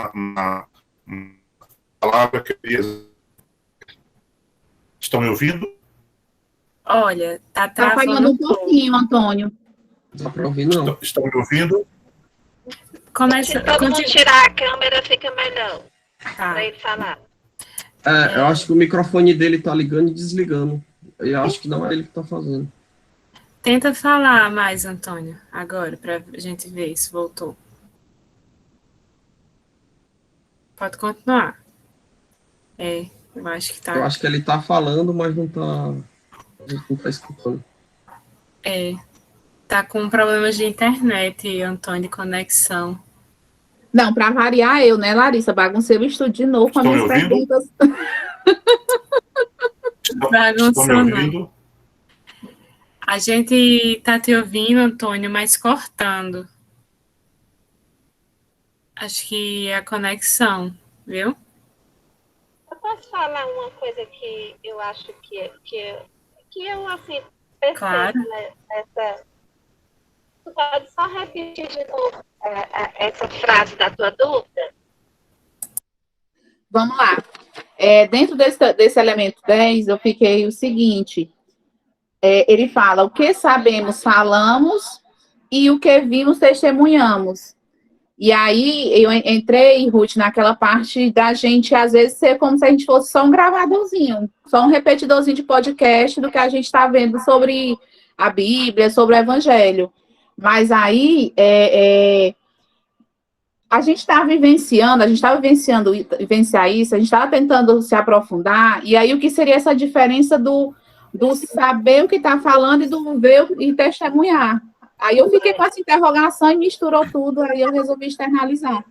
Speaker 3: uma palavra que eu ia... Estão me ouvindo?
Speaker 1: Olha, tá
Speaker 4: travando. Tá falhando um pouquinho, Antônio.
Speaker 2: Não dá para ouvir, não.
Speaker 3: Estão me ouvindo?
Speaker 7: Se todo mundo tirar a câmera, fica melhor.
Speaker 1: Tá.
Speaker 7: Para ele falar.
Speaker 2: Eu acho que o microfone dele tá ligando e desligando. Eu acho que não é ele que tá fazendo.
Speaker 1: Tenta falar mais, Antônio, agora, para a gente ver se voltou. Pode continuar. Eu acho que tá.
Speaker 2: Eu acho que ele tá falando, mas não tá. A gente não tá escutando.
Speaker 1: Tá com problemas de internet, Antônio, de conexão.
Speaker 4: Não, para variar eu, né, Larissa? Baguncei o estúdio de novo com as minhas perguntas.
Speaker 1: Bagunçou, não. A gente tá te ouvindo, Antônio, mas cortando. Acho que é a conexão, viu?
Speaker 7: Eu posso falar uma coisa que eu acho que eu, assim, percebo,
Speaker 1: claro.
Speaker 7: Né, tu pode só repetir de novo essa frase da tua dúvida?
Speaker 4: Vamos lá. Dentro desse elemento 10, eu fiquei o seguinte. Ele fala, o que sabemos, falamos, e o que vimos, testemunhamos. E aí, eu entrei, Ruth, naquela parte da gente, às vezes, ser como se a gente fosse só um gravadorzinho, só um repetidorzinho de podcast do que a gente está vendo sobre a Bíblia, sobre o Evangelho. Mas aí, a gente está vivenciando, vivenciar isso, a gente estava tentando se aprofundar, e aí o que seria essa diferença do saber o que está falando e do ver e testemunhar? Aí eu fiquei com essa interrogação e misturou tudo, aí eu resolvi externalizar.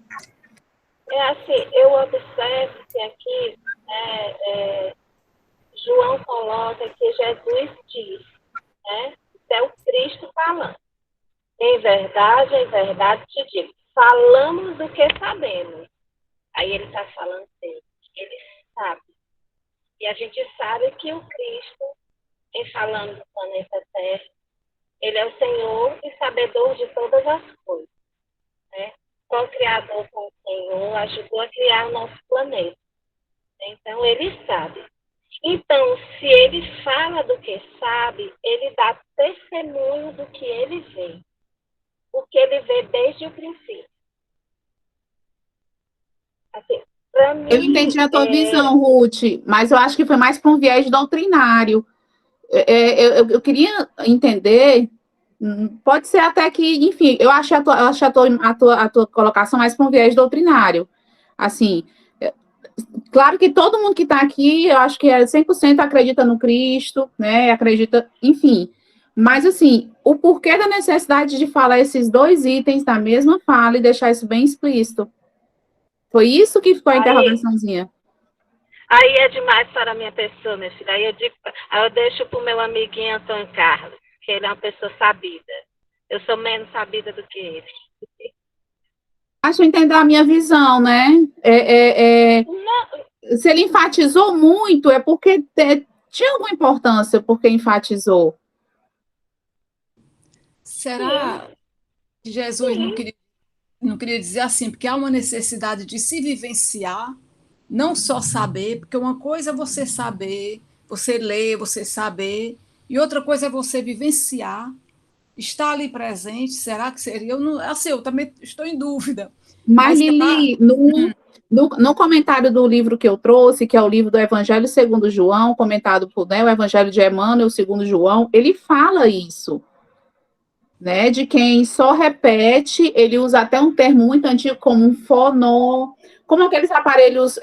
Speaker 7: Assim, eu observo que aqui, João coloca que Jesus diz, né? É o Cristo falando. Em verdade te digo, falamos do que sabemos. Aí ele está falando dele, ele sabe. E a gente sabe que o Cristo, em falando do planeta Terra, ele é o Senhor e sabedor de todas as coisas. Né? Co-criador com o Senhor, ajudou a criar o nosso planeta. Então, ele sabe. Então, se ele fala do que sabe, ele dá testemunho do que ele vê. Porque ele vê desde o princípio. Assim, pra mim,
Speaker 4: eu entendi a tua visão, Ruth, mas eu acho que foi mais para um viés doutrinário. Eu queria entender, pode ser até que, enfim, eu acho a tua colocação mais para um viés doutrinário. Assim, claro que todo mundo que está aqui, eu acho que 100% acredita no Cristo, né? Acredita, enfim. Mas, assim, o porquê da necessidade de falar esses dois itens na mesma fala e deixar isso bem explícito? Foi isso que ficou a interrogaçãozinha.
Speaker 7: Aí é demais para a minha pessoa, minha filha. Aí eu deixo para o meu amiguinho Antônio Carlos, que ele é uma pessoa sabida. Eu sou menos sabida do que ele.
Speaker 4: Acho entender a minha visão, né? Se ele enfatizou muito, é porque tinha alguma importância porque enfatizou.
Speaker 6: Será que Jesus não queria não queria dizer assim, porque há uma necessidade de se vivenciar, não só saber, porque uma coisa é você saber, você ler, você saber, e outra coisa é você vivenciar, estar ali presente. Será que seria? Eu, não, assim, eu também estou em dúvida,
Speaker 4: Mas,
Speaker 6: mas será?
Speaker 4: Lili, no comentário do livro que eu trouxe, que é o livro do Evangelho segundo João, comentado por, né, o Evangelho de Emmanuel segundo João, ele fala isso, né, de quem só repete, ele usa até um termo muito antigo como um fonó, como aqueles aparelhos,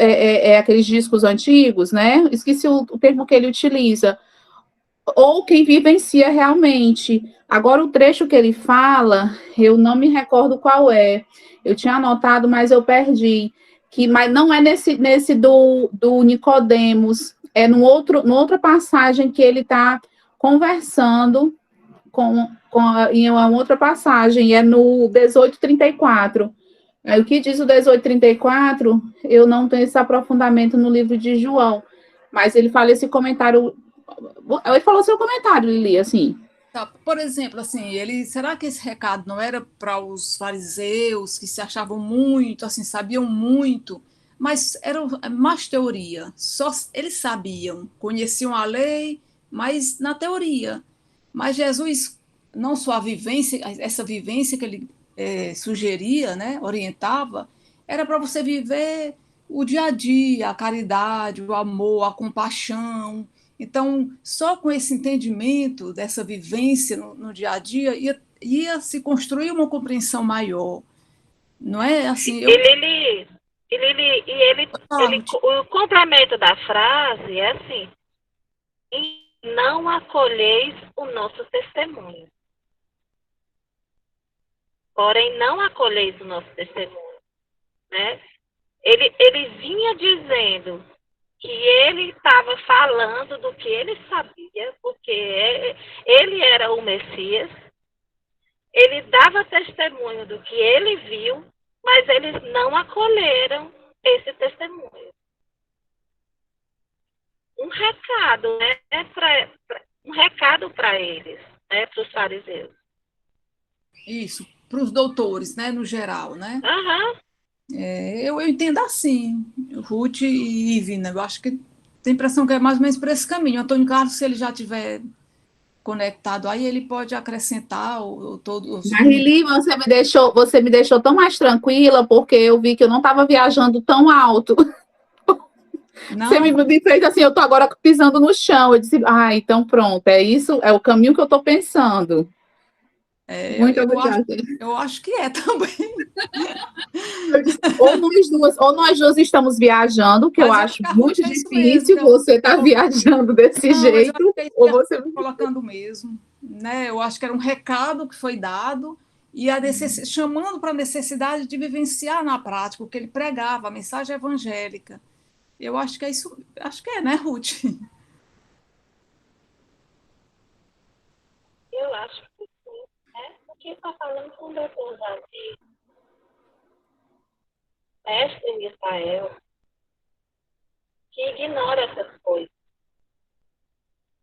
Speaker 4: aqueles discos antigos, né? Esqueci o termo que ele utiliza. Ou quem vivencia realmente. Agora, o trecho que ele fala, eu não me recordo qual é. Eu tinha anotado, mas eu perdi. Mas não é nesse do Nicodemos, é numa outra passagem que ele está conversando em uma outra passagem, é no 1834. Aí, o que diz o 1834, eu não tenho esse aprofundamento no livro de João, mas ele fala esse comentário. Ele falou seu comentário, Lili, assim.
Speaker 6: Tá, por exemplo, assim, será que esse recado não era para os fariseus que se achavam muito, assim, sabiam muito, mas era mais teoria, só eles sabiam, conheciam a lei, mas na teoria. Mas Jesus, não só a vivência, essa vivência que ele sugeria, né, orientava, era para você viver o dia a dia, a caridade, o amor, a compaixão. Então, só com esse entendimento dessa vivência no dia a dia, ia se construir uma compreensão maior. Não é assim,
Speaker 7: O complemento da frase é assim: "E não acolheis o nosso testemunho. Porém, não acolheis o nosso testemunho", né? Ele vinha dizendo que ele estava falando do que ele sabia, porque ele era o Messias, ele dava testemunho do que ele viu, mas eles não acolheram esse testemunho. Um recado, né, um recado para eles, né, para os fariseus.
Speaker 6: isso, para os doutores, né, no geral, né?
Speaker 7: Aham.
Speaker 6: Eu entendo assim, Ruth e Ivina, eu acho que tem a impressão que é mais ou menos por esse caminho. Antônio Carlos, se ele já tiver conectado aí, ele pode acrescentar todos.
Speaker 4: Mas, Lili, você me deixou tão mais tranquila, porque eu vi que eu não estava viajando tão alto.
Speaker 6: Não,
Speaker 4: Você me fez assim, eu estou agora pisando no chão. Eu disse, então pronto, é isso, é o caminho que eu estou pensando. Muito obrigada.
Speaker 6: Eu acho que é também.
Speaker 4: Ou nós duas estamos viajando, que eu acho muito difícil você estar viajando desse jeito, ou você
Speaker 6: colocando mesmo, né? Eu acho que era um recado que foi dado e chamando para a necessidade de vivenciar na prática o que ele pregava, a mensagem evangélica. Eu acho que é isso, acho que é, né, Ruth?
Speaker 7: Eu acho que sim, né? Porque está falando com o doutor Davi, mestre em Israel, que ignora essas coisas.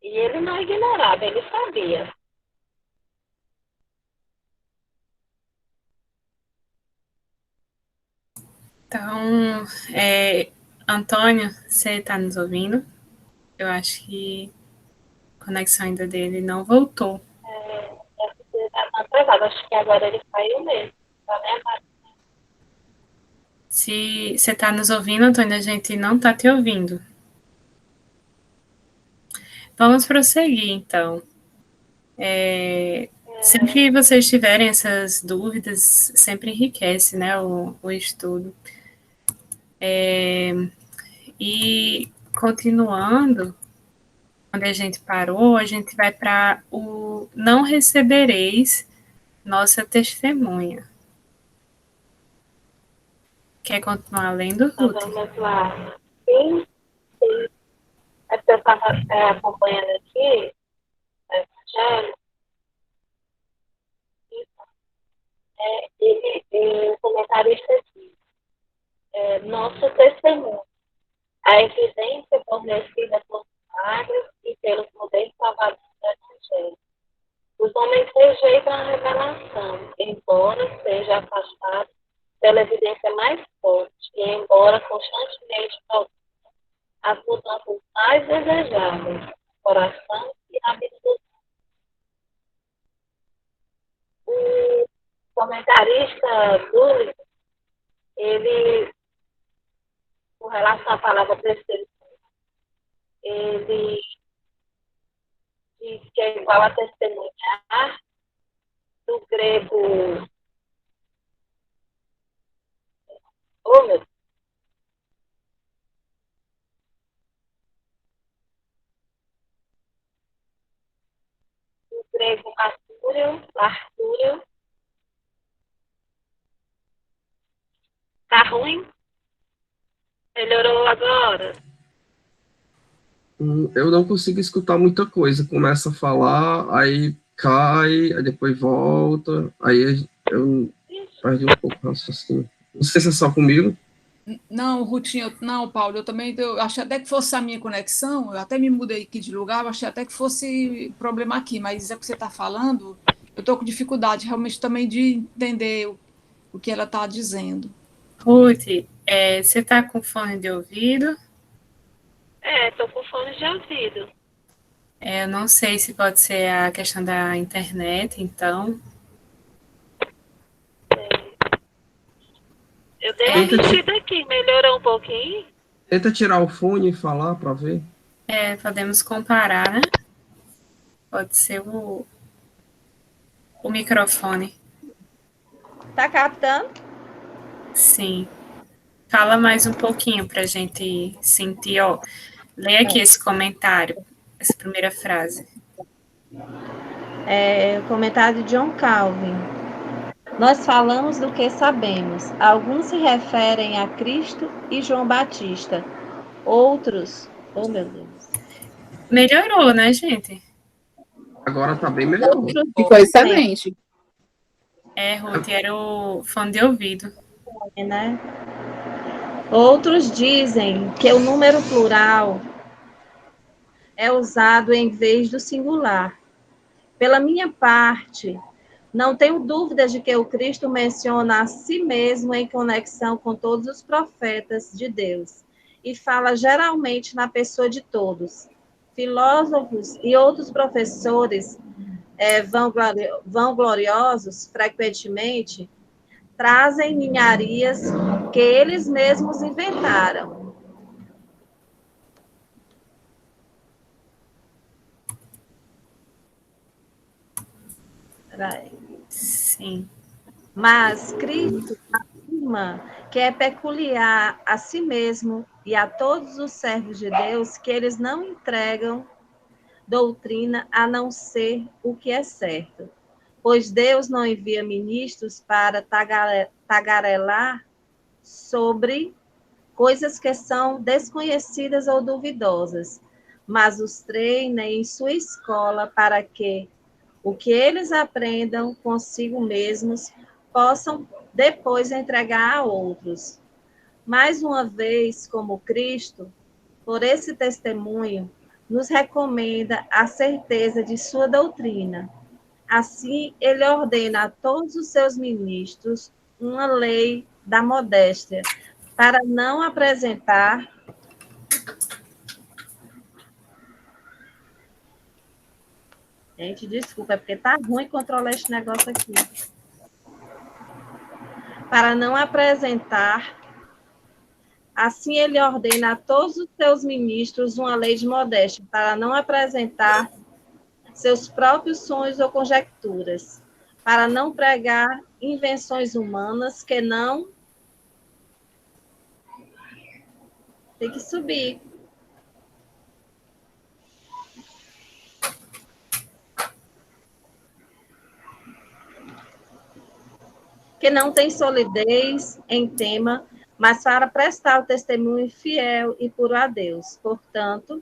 Speaker 7: E ele não ignorava, ele sabia.
Speaker 1: Então, Antônio, você está nos ouvindo? Eu acho que a conexão ainda dele não voltou.
Speaker 7: Acho que agora ele saiu mesmo. Tá, né?
Speaker 1: Se você está nos ouvindo, Antônio, a gente não está te ouvindo. Vamos prosseguir, então. Sempre que vocês tiverem essas dúvidas, sempre enriquece, né, o estudo. E continuando, onde a gente parou, a gente vai para o não recebereis nossa testemunha. Quer continuar lendo, Ruth?
Speaker 7: Vamos lá. Sim, sim. É porque eu estava acompanhando aqui o Evangelho. O comentarista diz: nosso testemunho, a evidência fornecida por milagres e pelo poder salvador do Evangelho. Os homens rejeitam a revelação, embora seja afastado evidência mais forte, e embora constantemente as mudanças mais desejáveis, coração e hábitos. O comentarista Dulles, ele, com relação à palavra testemunho, ele diz que é igual a testemunhar, do grego. Oh, meu Deus. Do grego Artúrio. Tá ruim? Melhorou agora?
Speaker 2: Eu não consigo escutar muita coisa. Começa a falar, aí cai, aí depois volta, aí eu perdi um pouco o raciocínio. Não sei se é só comigo.
Speaker 6: Não, Rutinha, não, Paulo, eu achei até que fosse a minha conexão, eu até me mudei aqui de lugar, eu achei até que fosse problema aqui, mas é o que você está falando, eu estou com dificuldade realmente também de entender o que ela está dizendo.
Speaker 1: Ruth, você está com fone de ouvido?
Speaker 7: Tô com fone de ouvido.
Speaker 1: Eu não sei se pode ser a questão da internet, então.
Speaker 7: Eu dei uma mexida aqui, melhorou um pouquinho?
Speaker 2: Tenta tirar o fone e falar para ver.
Speaker 1: Podemos comparar, né? Pode ser o microfone.
Speaker 8: Tá captando?
Speaker 1: Sim. Fala mais um pouquinho para a gente sentir. Ó, lê aqui esse comentário, essa primeira frase.
Speaker 8: Comentário de John Calvin. Nós falamos do que sabemos. Alguns se referem a Cristo e João Batista. Outros... Oh, meu Deus.
Speaker 1: Melhorou, né, gente?
Speaker 2: Agora tá bem melhor.
Speaker 4: Ficou excelente.
Speaker 1: Ruth, era o fone de ouvido.
Speaker 8: Né? Outros dizem que o número plural é usado em vez do singular. Pela minha parte, não tenho dúvidas de que o Cristo menciona a si mesmo em conexão com todos os profetas de Deus e fala geralmente na pessoa de todos. Filósofos e outros professores vangloriosos, frequentemente, trazem ninharias que eles mesmos inventaram.
Speaker 1: Sim.
Speaker 8: Mas Cristo afirma que é peculiar a si mesmo e a todos os servos de Deus que eles não entregam doutrina a não ser o que é certo. Pois Deus não envia ministros para tagarelar sobre coisas que são desconhecidas ou duvidosas, mas os treina em sua escola para que o que eles aprendam consigo mesmos possam depois entregar a outros. Mais uma vez, como Cristo, por esse testemunho, nos recomenda a certeza de sua doutrina. Assim, ele ordena a todos os seus ministros uma lei da modéstia, para não apresentar Gente, desculpa, é porque tá ruim controlar esse negócio aqui. Para não apresentar, assim ele ordena a todos os seus ministros uma lei de modéstia, para não apresentar seus próprios sonhos ou conjecturas, para não pregar invenções humanas que não... Tem que subir. Que não tem solidez em tema, mas para prestar o testemunho fiel e puro a Deus. Portanto,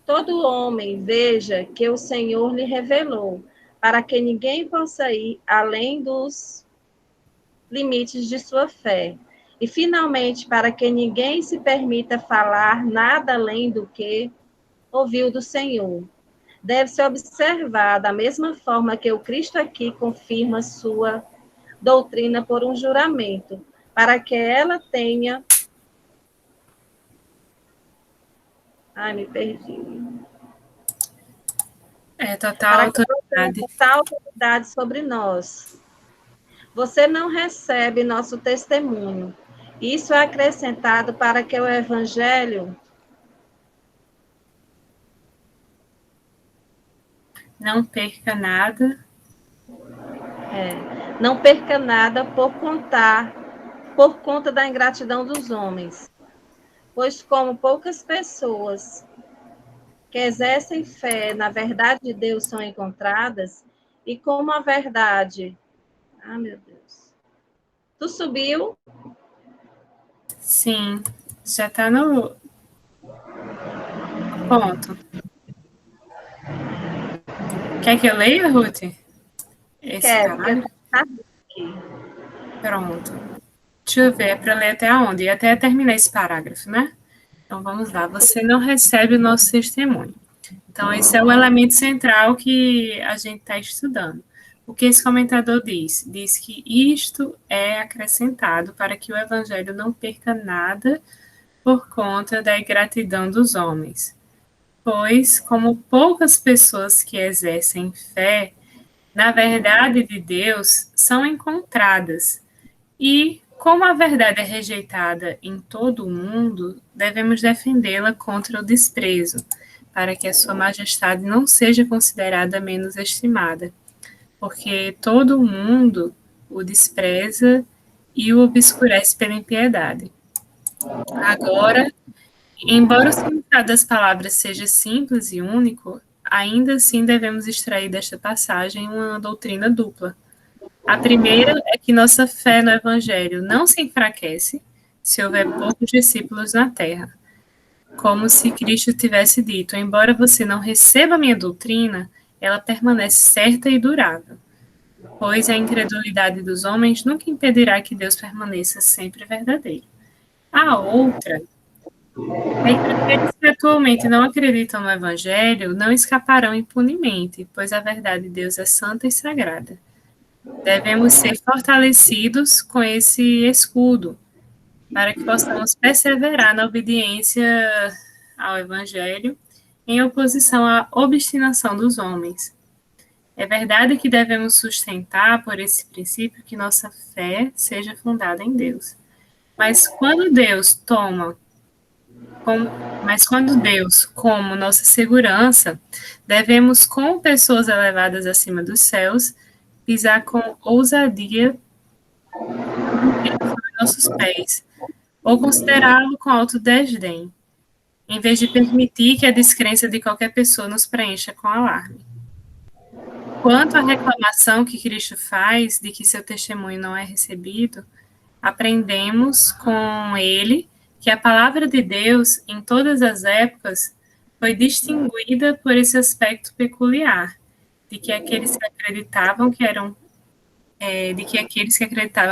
Speaker 8: todo homem veja que o Senhor lhe revelou, para que ninguém possa ir além dos limites de sua fé. E, finalmente, para que ninguém se permita falar nada além do que ouviu do Senhor. Deve-se observar da mesma forma que o Cristo aqui confirma sua doutrina por um juramento, para que ela tenha... Ai, me perdi.
Speaker 1: Total autoridade.
Speaker 8: Total autoridade sobre nós. Você não recebe nosso testemunho. Isso é acrescentado para que o evangelho
Speaker 1: não perca nada.
Speaker 8: Não perca nada por conta da ingratidão dos homens. Pois como poucas pessoas que exercem fé na verdade de Deus são encontradas, e como a verdade... Ah, meu Deus. Tu subiu?
Speaker 1: Sim, já está no ponto. Quer que eu leia, Ruth?
Speaker 8: Quero, porque eu estou aqui.
Speaker 1: Pronto. Deixa eu ver, é para ler até onde? Até terminar esse parágrafo, né? Então, vamos lá. Você não recebe o nosso testemunho. Então, esse é o elemento central que a gente está estudando. O que esse comentador diz? Diz que isto é acrescentado para que o evangelho não perca nada por conta da ingratidão dos homens. Pois, como poucas pessoas que exercem fé na verdade de Deus são encontradas, e, como a verdade é rejeitada em todo o mundo, devemos defendê-la contra o desprezo, para que a sua majestade não seja considerada menos estimada, porque todo o mundo o despreza e o obscurece pela impiedade. Agora, embora o significado das palavras seja simples e único, ainda assim devemos extrair desta passagem uma doutrina dupla. A primeira é que nossa fé no Evangelho não se enfraquece se houver poucos discípulos na terra. Como se Cristo tivesse dito: embora você não receba a minha doutrina, ela permanece certa e durável, pois a incredulidade dos homens nunca impedirá que Deus permaneça sempre verdadeiro. A outra é que aqueles que atualmente não acreditam no Evangelho não escaparão impunemente, pois a verdade de Deus é santa e sagrada. Devemos ser fortalecidos com esse escudo, para que possamos perseverar na obediência ao Evangelho, em oposição à obstinação dos homens. É verdade que devemos sustentar por esse princípio que nossa fé seja fundada em Deus. Mas quando Deus, como nossa segurança, devemos, como pessoas elevadas acima dos céus, pisar com ousadia sobre nossos pés, ou considerá-lo com alto desdém, em vez de permitir que a descrença de qualquer pessoa nos preencha com alarme. Quanto à reclamação que Cristo faz de que seu testemunho não é recebido, aprendemos com ele que a palavra de Deus, em todas as épocas, foi distinguida por esse aspecto peculiar, de que aqueles que acreditavam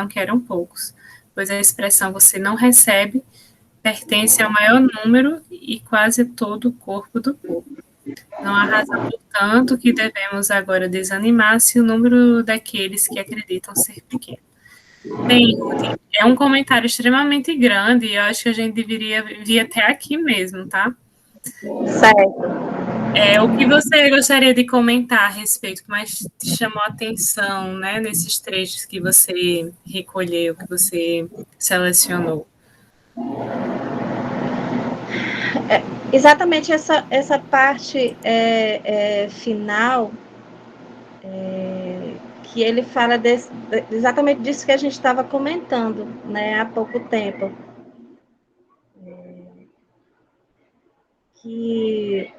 Speaker 1: que eram poucos, pois a expressão você não recebe pertence ao maior número e quase todo o corpo do povo. Não há razão, portanto, que devemos agora desanimar se o número daqueles que acreditam ser pequeno. Bem, é um comentário extremamente grande e eu acho que a gente deveria vir até aqui mesmo, tá?
Speaker 8: Certo.
Speaker 1: O que você gostaria de comentar a respeito, que mais te chamou a atenção, né, nesses trechos que você recolheu, que você selecionou?
Speaker 8: Exatamente essa parte final, que ele fala exatamente disso que a gente estava comentando, né, há pouco tempo. Que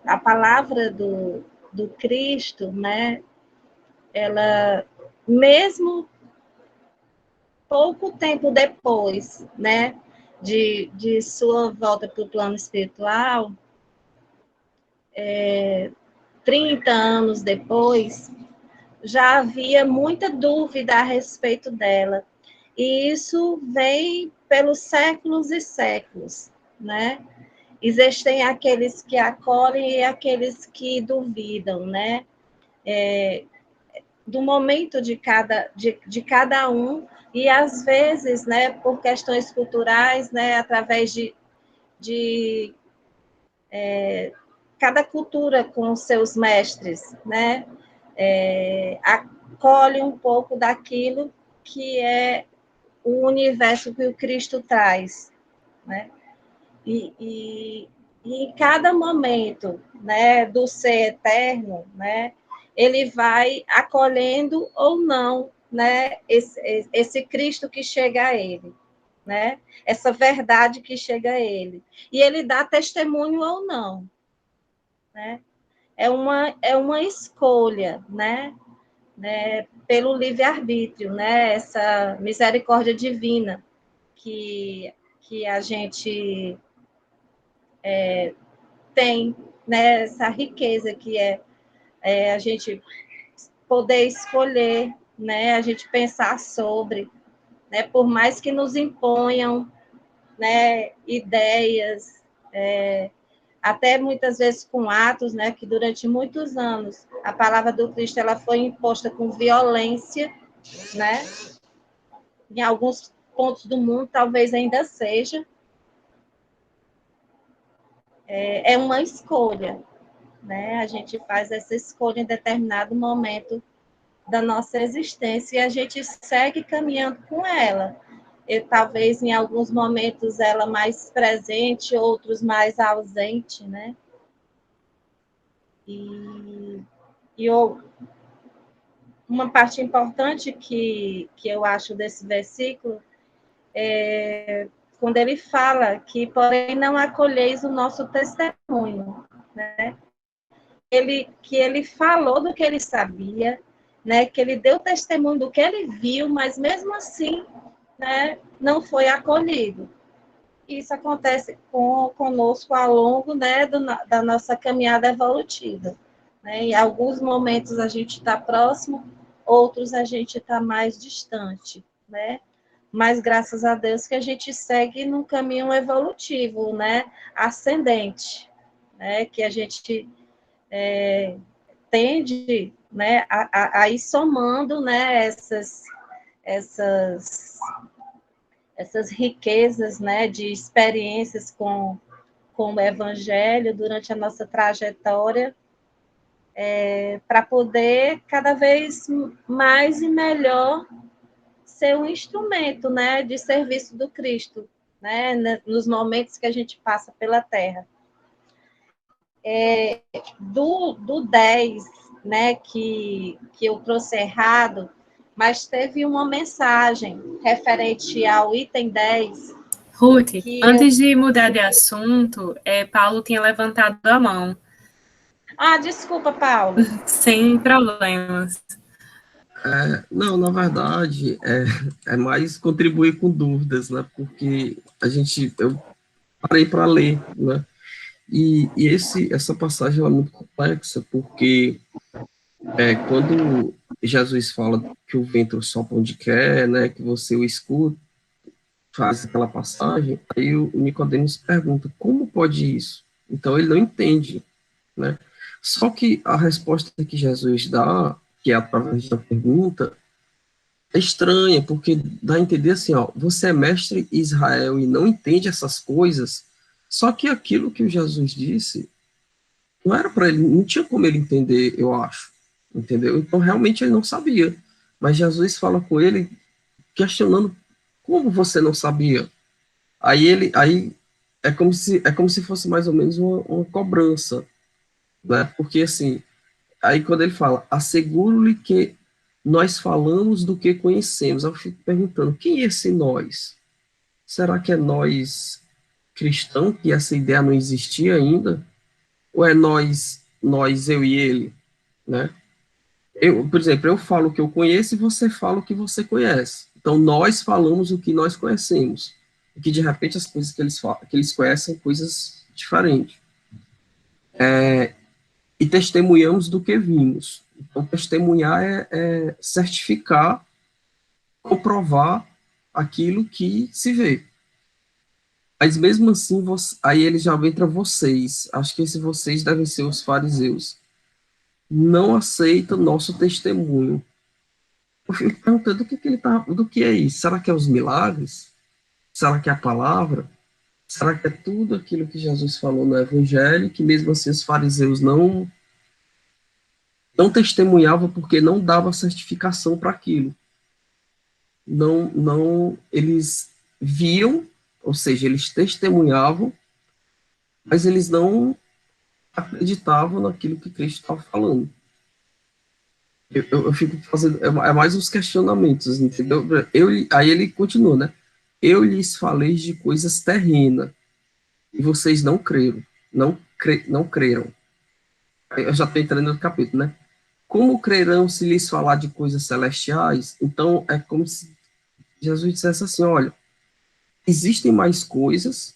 Speaker 8: a palavra do Cristo, né, ela, mesmo pouco tempo depois, né, de sua volta para o plano espiritual, 30 anos depois, já havia muita dúvida a respeito dela. E isso vem pelos séculos e séculos, né? Existem aqueles que acolhem e aqueles que duvidam, né? do momento de cada um, e às vezes, né, por questões culturais, né, através de cada cultura com seus mestres, né, acolhe um pouco daquilo que é o universo que o Cristo traz, né, e em cada momento, né, do ser eterno, né, ele vai acolhendo ou não, né, esse Cristo que chega a ele, né, essa verdade que chega a ele, e ele dá testemunho ou não, né, é uma escolha, né, pelo livre-arbítrio, né, essa misericórdia divina que a gente tem, né, essa riqueza que é a gente poder escolher, né, a gente pensar sobre, né, por mais que nos imponham, né, ideias, até muitas vezes com atos, né, que durante muitos anos a palavra do Cristo ela foi imposta com violência, né, em alguns pontos do mundo talvez ainda seja, é uma escolha, né, a gente faz essa escolha em determinado momento da nossa existência e a gente segue caminhando com ela. Talvez em alguns momentos ela mais presente, outros mais ausente, né? E uma parte importante que eu acho desse versículo é quando ele fala que, porém, não acolheis o nosso testemunho, né? Que ele falou do que ele sabia, né? Que ele deu testemunho do que ele viu, mas mesmo assim, né, não foi acolhido. Isso acontece conosco ao longo, né, da nossa caminhada evolutiva, né? Em alguns momentos a gente está próximo, outros a gente está mais distante, né? Mas graças a Deus que a gente segue num caminho evolutivo, né? Ascendente, né? Que a gente tende, né, a ir somando, né, essas riquezas, né, de experiências com o Evangelho durante a nossa trajetória, para poder cada vez mais e melhor ser um instrumento, né, de serviço do Cristo, né, nos momentos que a gente passa pela Terra. Do 10, né, que eu trouxe errado, mas teve uma mensagem referente ao item 10.
Speaker 1: Ruth, antes de mudar de assunto, Paulo tinha levantado a mão.
Speaker 8: Desculpa, Paulo.
Speaker 1: Sem problemas.
Speaker 2: Não, na verdade, é mais contribuir com dúvidas, né? Porque eu parei para ler, né? E essa passagem é muito complexa, porque quando Jesus fala que o vento sopra onde quer, né? Que você o escuta, faz aquela passagem, aí o Nicodemos pergunta, como pode isso? Então ele não entende, né? Só que a resposta que Jesus dá, que é através da pergunta, é estranha, porque dá a entender assim, ó, você é mestre em Israel e não entende essas coisas, só que aquilo que o Jesus disse, não era para ele, não tinha como ele entender, eu acho, entendeu? Então realmente ele não sabia, mas Jesus fala com ele, questionando, como você não sabia? Aí é como se fosse mais ou menos uma cobrança, né? Porque assim, aí quando ele fala, asseguro-lhe que nós falamos do que conhecemos, eu fico perguntando, quem é esse nós? Será que é nós cristão, que essa ideia não existia ainda? Ou é nós, eu e ele, né? Por exemplo, eu falo o que eu conheço e você fala o que você conhece. Então, nós falamos o que nós conhecemos. E que, de repente, as coisas que eles conhecem são coisas diferentes. E testemunhamos do que vimos. Então, testemunhar é certificar, comprovar aquilo que se vê. Mas, mesmo assim, aí ele já entra vocês. Acho que vocês devem ser os fariseus. Não aceita nosso testemunho. eu fico perguntando do que é isso? Será que é os milagres? Será que é a palavra? Será que é tudo aquilo que Jesus falou no Evangelho, que mesmo assim os fariseus não testemunhavam porque não dava certificação para aquilo? Não, eles viam, ou seja, eles testemunhavam, mas eles não acreditavam naquilo que Cristo estava falando. Eu fico fazendo, é mais uns questionamentos, entendeu? Aí ele continua, né? Eu lhes falei de coisas terrenas, e vocês não creram, não creram. Eu já estou entrando no capítulo, né? Como crerão se lhes falar de coisas celestiais? Então, é como se Jesus dissesse assim, olha, existem mais coisas,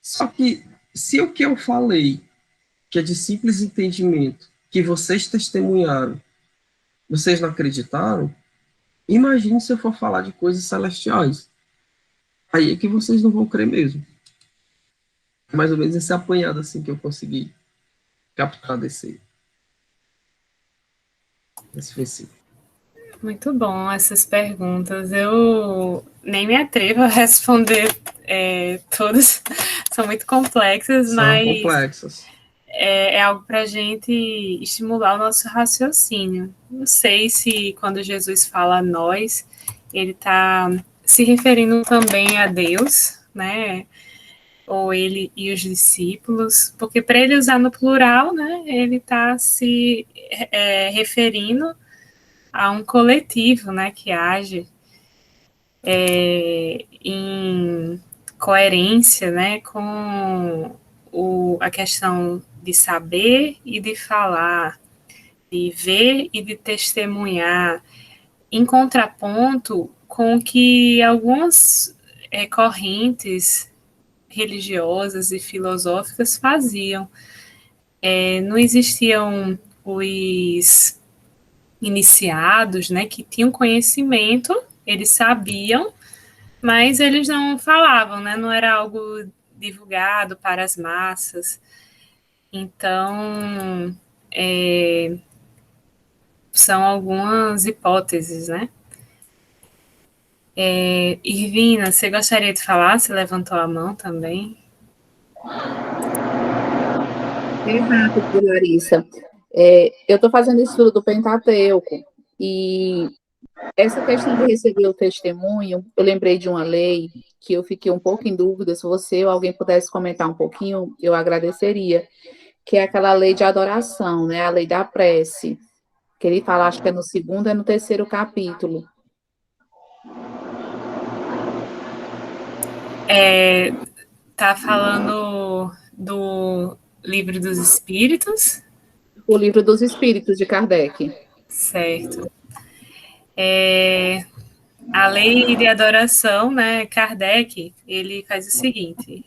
Speaker 2: só que se o que eu falei, que é de simples entendimento, que vocês testemunharam, vocês não acreditaram, imagine se eu for falar de coisas celestiais. Aí é que vocês não vão crer mesmo. Mais ou menos esse apanhado assim que eu consegui captar desse versículo.
Speaker 1: Muito bom essas perguntas. Eu nem me atrevo a responder todas. São muito complexas, mas
Speaker 2: complexas.
Speaker 1: É algo para a gente estimular o nosso raciocínio. Não sei se quando Jesus fala a nós, ele está se referindo também a Deus, né? Ou ele e os discípulos, porque para ele usar no plural, né? Ele está se referindo a um coletivo, né? Que age em coerência, né? Com a questão de saber e de falar, de ver e de testemunhar, em contraponto com que algumas correntes religiosas e filosóficas faziam. Não existiam os iniciados, né, que tinham conhecimento, eles sabiam, mas eles não falavam, né, não era algo divulgado para as massas. Então, são algumas hipóteses, né? Irvina, você gostaria de falar? Você levantou a mão também.
Speaker 4: É rápido, Larissa. Eu estou fazendo estudo do Pentateuco e essa questão de receber o testemunho, eu lembrei de uma lei que eu fiquei um pouco em dúvida, se você ou alguém pudesse comentar um pouquinho, eu agradeceria, que é aquela lei de adoração, né? A lei da prece, que ele fala, acho que é no 2º e no 3º capítulo.
Speaker 1: Tá falando do Livro dos Espíritos?
Speaker 4: O Livro dos Espíritos, de Kardec.
Speaker 1: Certo. A lei de adoração, né, Kardec, ele faz o seguinte,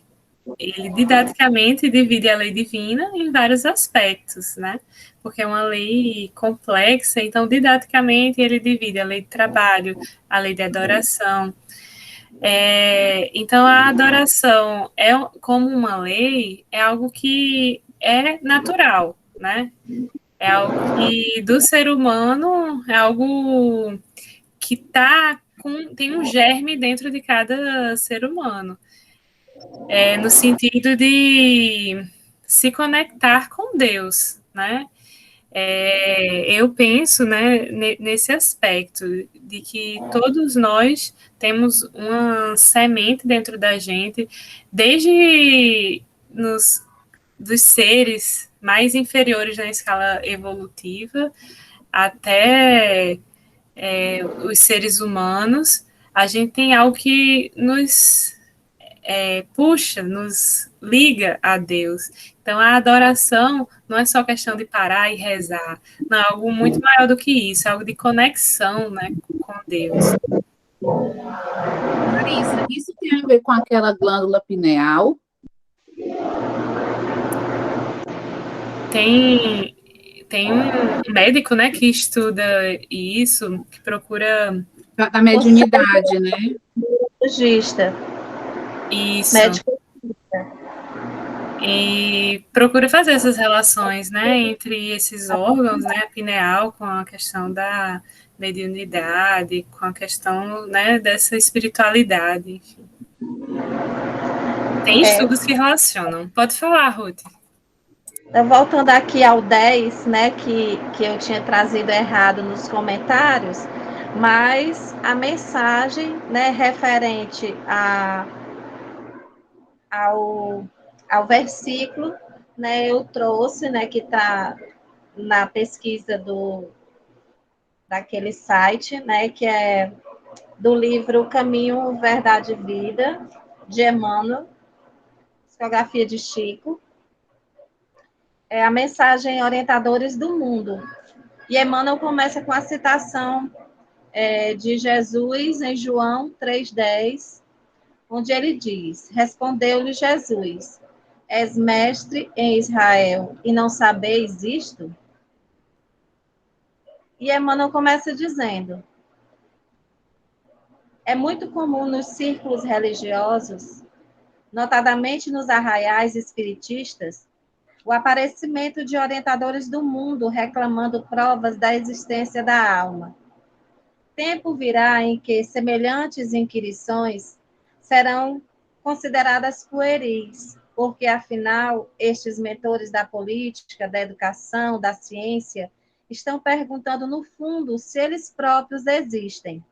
Speaker 1: ele didaticamente divide a lei divina em vários aspectos, né, porque é uma lei complexa, então didaticamente ele divide a lei de trabalho, a lei de adoração. Então a adoração como uma lei é algo que é natural, né, é algo que do ser humano, é algo que tem um germe dentro de cada ser humano, no sentido de se conectar com Deus, né? Eu penso, né, nesse aspecto de que todos nós temos uma semente dentro da gente, desde dos seres mais inferiores na escala evolutiva até os seres humanos, a gente tem algo que nos puxa, nos liga a Deus. Então, a adoração não é só questão de parar e rezar, não, é algo muito maior do que isso, é algo de conexão, né, com Deus.
Speaker 4: Larissa, isso tem a ver com aquela glândula pineal?
Speaker 1: Tem um médico, né, que estuda isso, que procura...
Speaker 4: Da mediunidade, né?
Speaker 8: Neurologista.
Speaker 1: Isso.
Speaker 8: Médico.
Speaker 1: e procura fazer essas relações, né, entre esses órgãos, né, a pineal com a questão da mediunidade, com a questão, né, dessa espiritualidade. Enfim. Tem estudos que relacionam. Pode falar, Ruth.
Speaker 8: Voltando aqui ao 10, né, que eu tinha trazido errado nos comentários, mas a mensagem, né, referente ao versículo, né, eu trouxe, né, que está na pesquisa daquele site, né, que é do livro Caminho, Verdade e Vida, de Emmanuel, psicografia de Chico, é a mensagem Orientadores do Mundo. E Emmanuel começa com a citação de Jesus em João 3,10, onde ele diz: respondeu-lhe Jesus, és mestre em Israel e não sabeis isto? E Emmanuel começa dizendo: é muito comum nos círculos religiosos, notadamente nos arraiais espiritistas, o aparecimento de orientadores do mundo reclamando provas da existência da alma. Tempo virá em que semelhantes inquirições serão consideradas pueris, porque, afinal, estes mentores da política, da educação, da ciência, estão perguntando, no fundo, se eles próprios existem.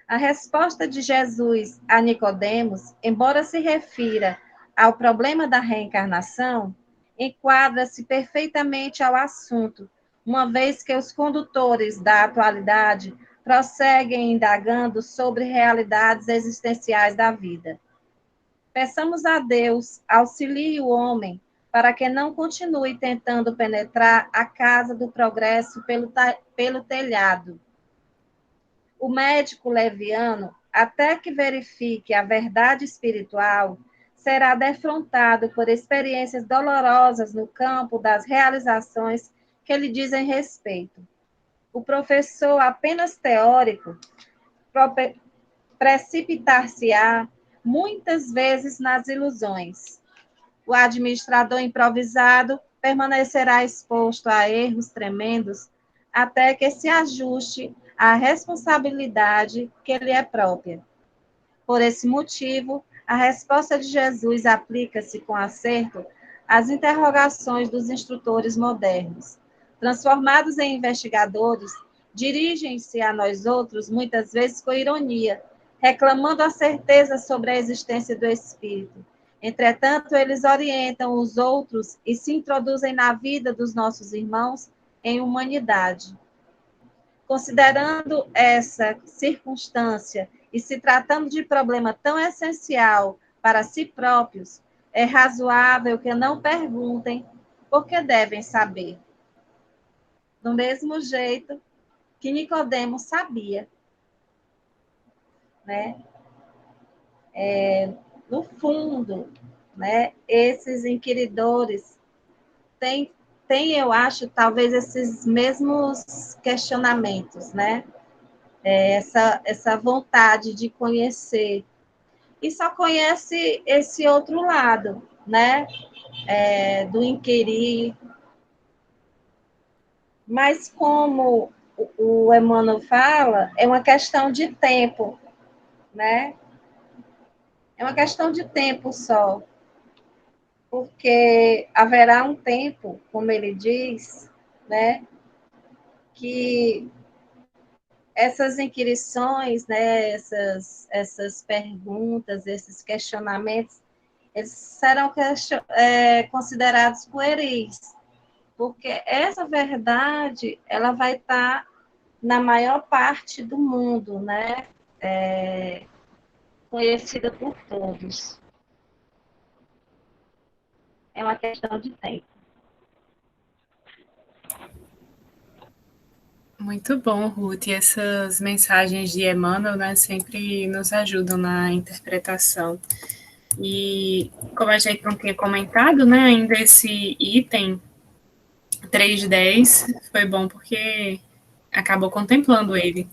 Speaker 8: A resposta de Jesus a Nicodemos, embora se refira ao problema da reencarnação, enquadra-se perfeitamente ao assunto, uma vez que os condutores da atualidade prosseguem indagando sobre realidades existenciais da vida. Peçamos a Deus, auxilie o homem, para que não continue tentando penetrar a casa do progresso pelo telhado. O médico leviano, até que verifique a verdade espiritual, será defrontado por experiências dolorosas no campo das realizações que lhe dizem respeito. O professor apenas teórico precipitar-se-á muitas vezes nas ilusões. O administrador improvisado permanecerá exposto a erros tremendos até que se ajuste à responsabilidade que lhe é própria. Por esse motivo, a resposta de Jesus aplica-se com acerto às interrogações dos instrutores modernos. Transformados em investigadores, dirigem-se a nós outros muitas vezes com ironia, reclamando a certeza sobre a existência do Espírito. Entretanto, eles orientam os outros e se introduzem na vida dos nossos irmãos em humanidade. Considerando essa circunstância e se tratando de problema tão essencial para si próprios, é razoável que não perguntem porque devem saber. Do mesmo jeito que Nicodemo sabia, né? No fundo, né, esses inquiridores têm, eu acho, talvez esses mesmos questionamentos, né? Essa vontade de conhecer. E só conhece esse outro lado, né? Do inquirir. Mas como o Emmanuel fala, é uma questão de tempo, né? É uma questão de tempo só. Porque haverá um tempo, como ele diz, né? Que essas inquirições, né, essas perguntas, esses questionamentos, eles serão considerados pueris, porque essa verdade, ela vai estar na maior parte do mundo, né, conhecida por todos. É uma questão de tempo.
Speaker 1: Muito bom, Ruth. E essas mensagens de Emmanuel, né, sempre nos ajudam na interpretação. E como a gente não tinha comentado, né, ainda esse item 3.10 foi bom porque acabou contemplando ele.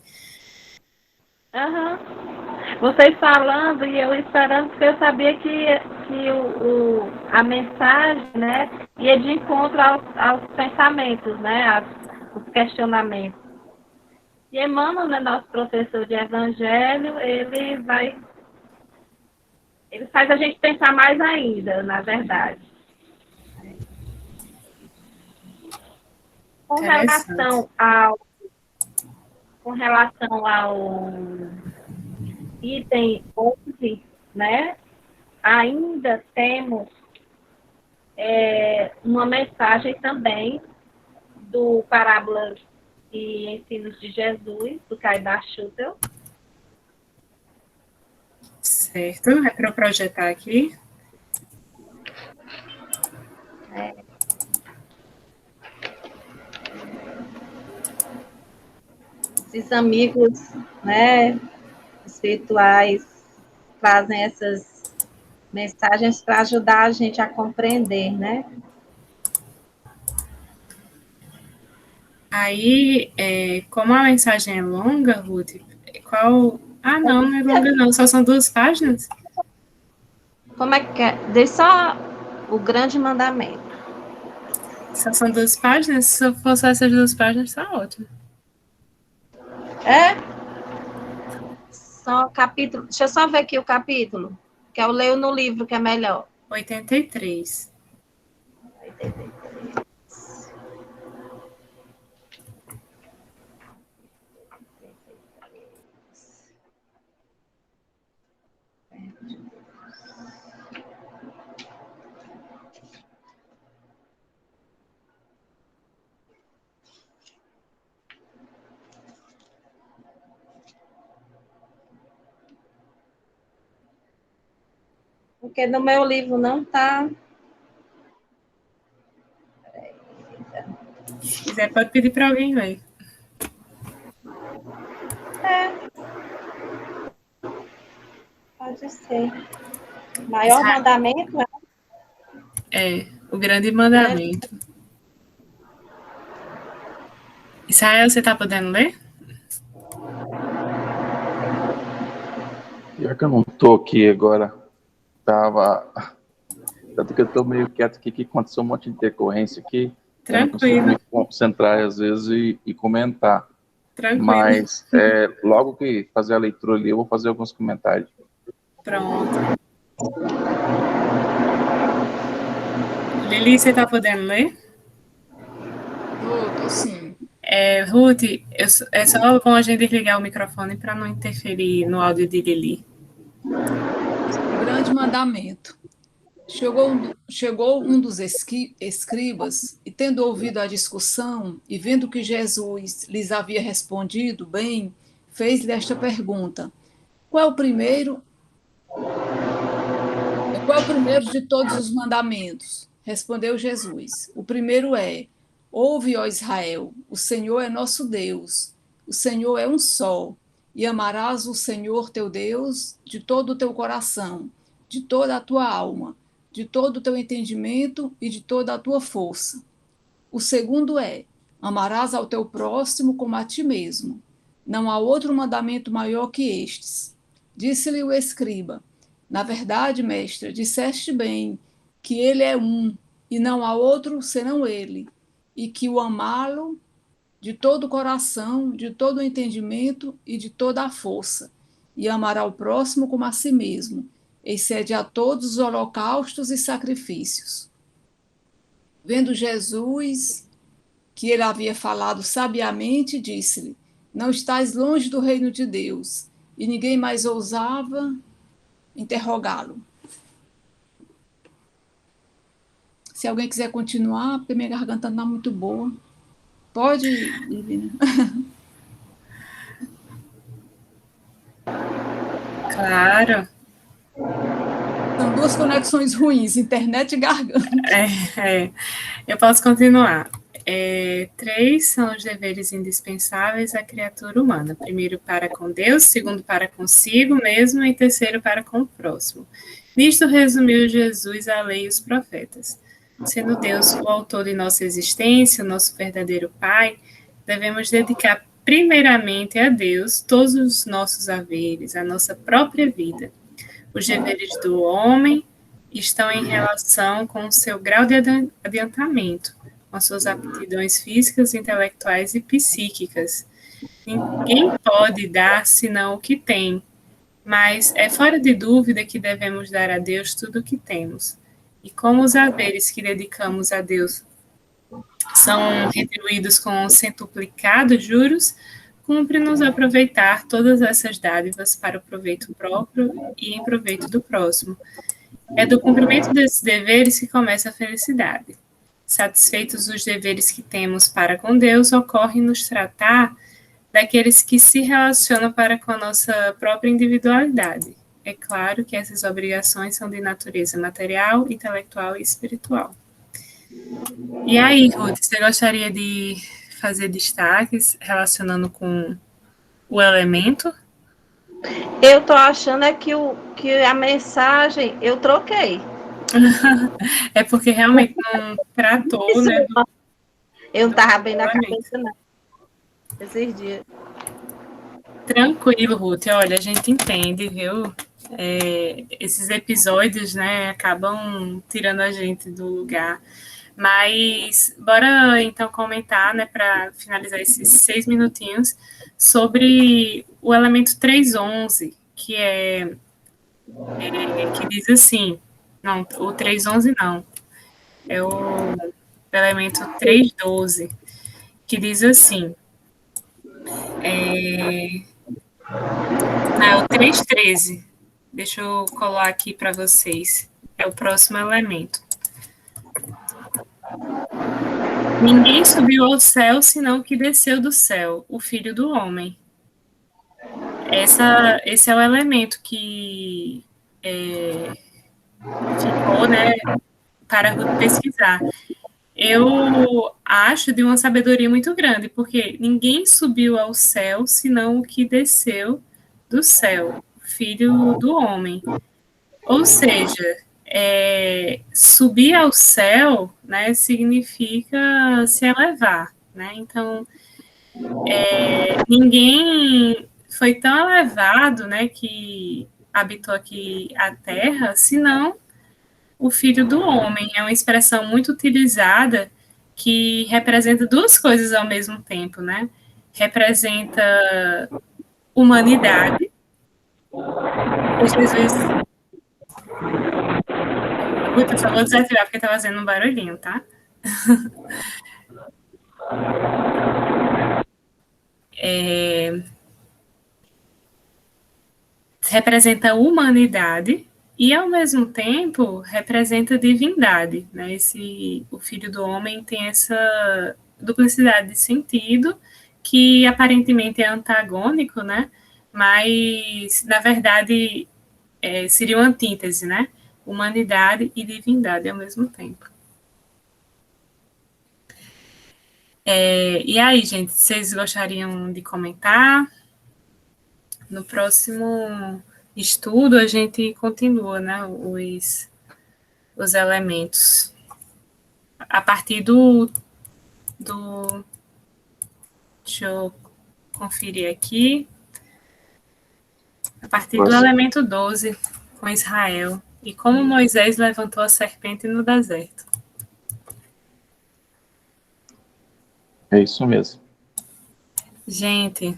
Speaker 8: Uhum. Vocês falando e eu esperando, porque eu sabia que que a mensagem, né, ia de encontro aos pensamentos, né, os questionamentos. E Emmanuel, né, nosso professor de evangelho, ele faz a gente pensar mais ainda, na verdade. Com relação ao item 11, né, ainda temos uma mensagem também do Parábolas e Ensinos de Jesus, do Caidar Schutel.
Speaker 1: Certo, é para eu projetar aqui.
Speaker 8: Esses amigos, né, espirituais trazem essas mensagens para ajudar a gente a compreender, né?
Speaker 1: Aí, como a mensagem é longa, Ruth, qual... Ah, não é longa não, só são 2 páginas?
Speaker 8: Como é que é? Deixa só o grande mandamento.
Speaker 1: Só são 2 páginas? Se fosse essas 2 páginas, tá ótimo.
Speaker 8: Só capítulo. Deixa eu só ver aqui o capítulo, que eu leio no livro, que é melhor.
Speaker 1: 83.
Speaker 8: Porque no meu livro não está.
Speaker 1: Se quiser, pode pedir para alguém ler.
Speaker 8: Pode ser. Maior mandamento
Speaker 1: o grande mandamento. Israel, você está podendo ler?
Speaker 9: Pior que eu não estou aqui agora. Tanto que eu estou meio quieto aqui, que aconteceu um monte de decorrência aqui.
Speaker 1: Tranquilo.
Speaker 9: Eu não consigo me concentrar às vezes e comentar.
Speaker 1: Tranquilo.
Speaker 9: Mas logo que fazer a leitura ali, eu vou fazer alguns comentários.
Speaker 1: Pronto. Lili, você está podendo ler?
Speaker 6: Tô sim.
Speaker 1: Ruth, é só bom a gente desligar o microfone para não interferir no áudio de Lili.
Speaker 6: Grande mandamento. Chegou um dos escribas, e tendo ouvido a discussão, e vendo que Jesus lhes havia respondido bem, fez-lhe esta pergunta: Qual é o primeiro de todos os mandamentos? Respondeu Jesus: O primeiro é: Ouve, ó Israel, o Senhor é nosso Deus, o Senhor é um só, e amarás o Senhor teu Deus de todo o teu coração, de toda a tua alma, de todo o teu entendimento e de toda a tua força. O segundo é: amarás ao teu próximo como a ti mesmo. Não há outro mandamento maior que estes. Disse-lhe o escriba: Na verdade, mestre, disseste bem que ele é um, e não há outro senão ele, e que o amá-lo de todo o coração, de todo o entendimento e de toda a força, e amará o próximo como a si mesmo, excede a todos os holocaustos e sacrifícios. Vendo Jesus que ele havia falado sabiamente, disse-lhe: Não estás longe do reino de Deus. E ninguém mais ousava interrogá-lo. Se alguém quiser continuar, porque minha garganta não está muito boa. Pode, Divina.
Speaker 1: Claro.
Speaker 6: São 2 conexões ruins, internet e garganta.
Speaker 1: Eu posso continuar. 3 são os deveres indispensáveis à criatura humana. Primeiro, para com Deus, segundo, para consigo mesmo, e terceiro, para com o próximo. Nisto resumiu Jesus a lei e os profetas. Sendo Deus o autor de nossa existência, o nosso verdadeiro Pai, devemos dedicar primeiramente a Deus todos os nossos haveres, a nossa própria vida. Os deveres do homem estão em relação com o seu grau de adiantamento, com as suas aptidões físicas, intelectuais e psíquicas. Ninguém pode dar senão o que tem, mas é fora de dúvida que devemos dar a Deus tudo o que temos. E como os haveres que dedicamos a Deus são retribuídos com centuplicados juros, cumpre-nos aproveitar todas essas dádivas para o proveito próprio e em proveito do próximo. É do cumprimento desses deveres que começa a felicidade. Satisfeitos os deveres que temos para com Deus, ocorre nos tratar daqueles que se relacionam para com a nossa própria individualidade. É claro que essas obrigações são de natureza material, intelectual e espiritual. E aí, Ruth, você gostaria de fazer destaques relacionando com o elemento?
Speaker 8: Eu tô achando é que a mensagem eu troquei.
Speaker 1: É porque realmente não tratou, né?
Speaker 8: Eu não estava bem na cabeça, não. Esses dias.
Speaker 1: Tranquilo, Ruth. Olha, a gente entende, viu? Esses episódios, né, acabam tirando a gente do lugar. Mas bora então comentar, né, para finalizar esses 6 minutinhos, sobre o elemento 311, que que diz assim, não, o 311 não, é o elemento 312, que diz assim, é o 313, deixa eu colar aqui para vocês, é o próximo elemento. Ninguém subiu ao céu, senão o que desceu do céu, o Filho do Homem. Esse é o elemento que ficou, né, para pesquisar. Eu acho de uma sabedoria muito grande, porque ninguém subiu ao céu, senão o que desceu do céu, o Filho do Homem. Ou seja, subir ao céu, né, significa se elevar, né? Então, ninguém foi tão elevado, né, que habitou aqui a Terra, senão o Filho do Homem. É uma expressão muito utilizada que representa duas coisas ao mesmo tempo, né? Representa humanidade, Jesus. Eu só vou desativar porque tá fazendo um barulhinho, tá? Representa humanidade e, ao mesmo tempo, representa divindade, né? O Filho do Homem tem essa duplicidade de sentido que aparentemente é antagônico, né? Mas, na verdade, seria uma antítese, né? Humanidade e divindade ao mesmo tempo. E aí, gente, vocês gostariam de comentar? No próximo estudo, a gente continua, né, os elementos. A partir deixa eu conferir aqui. A partir do elemento 12, com Israel. E como Moisés levantou a serpente no deserto.
Speaker 9: É isso mesmo.
Speaker 1: Gente,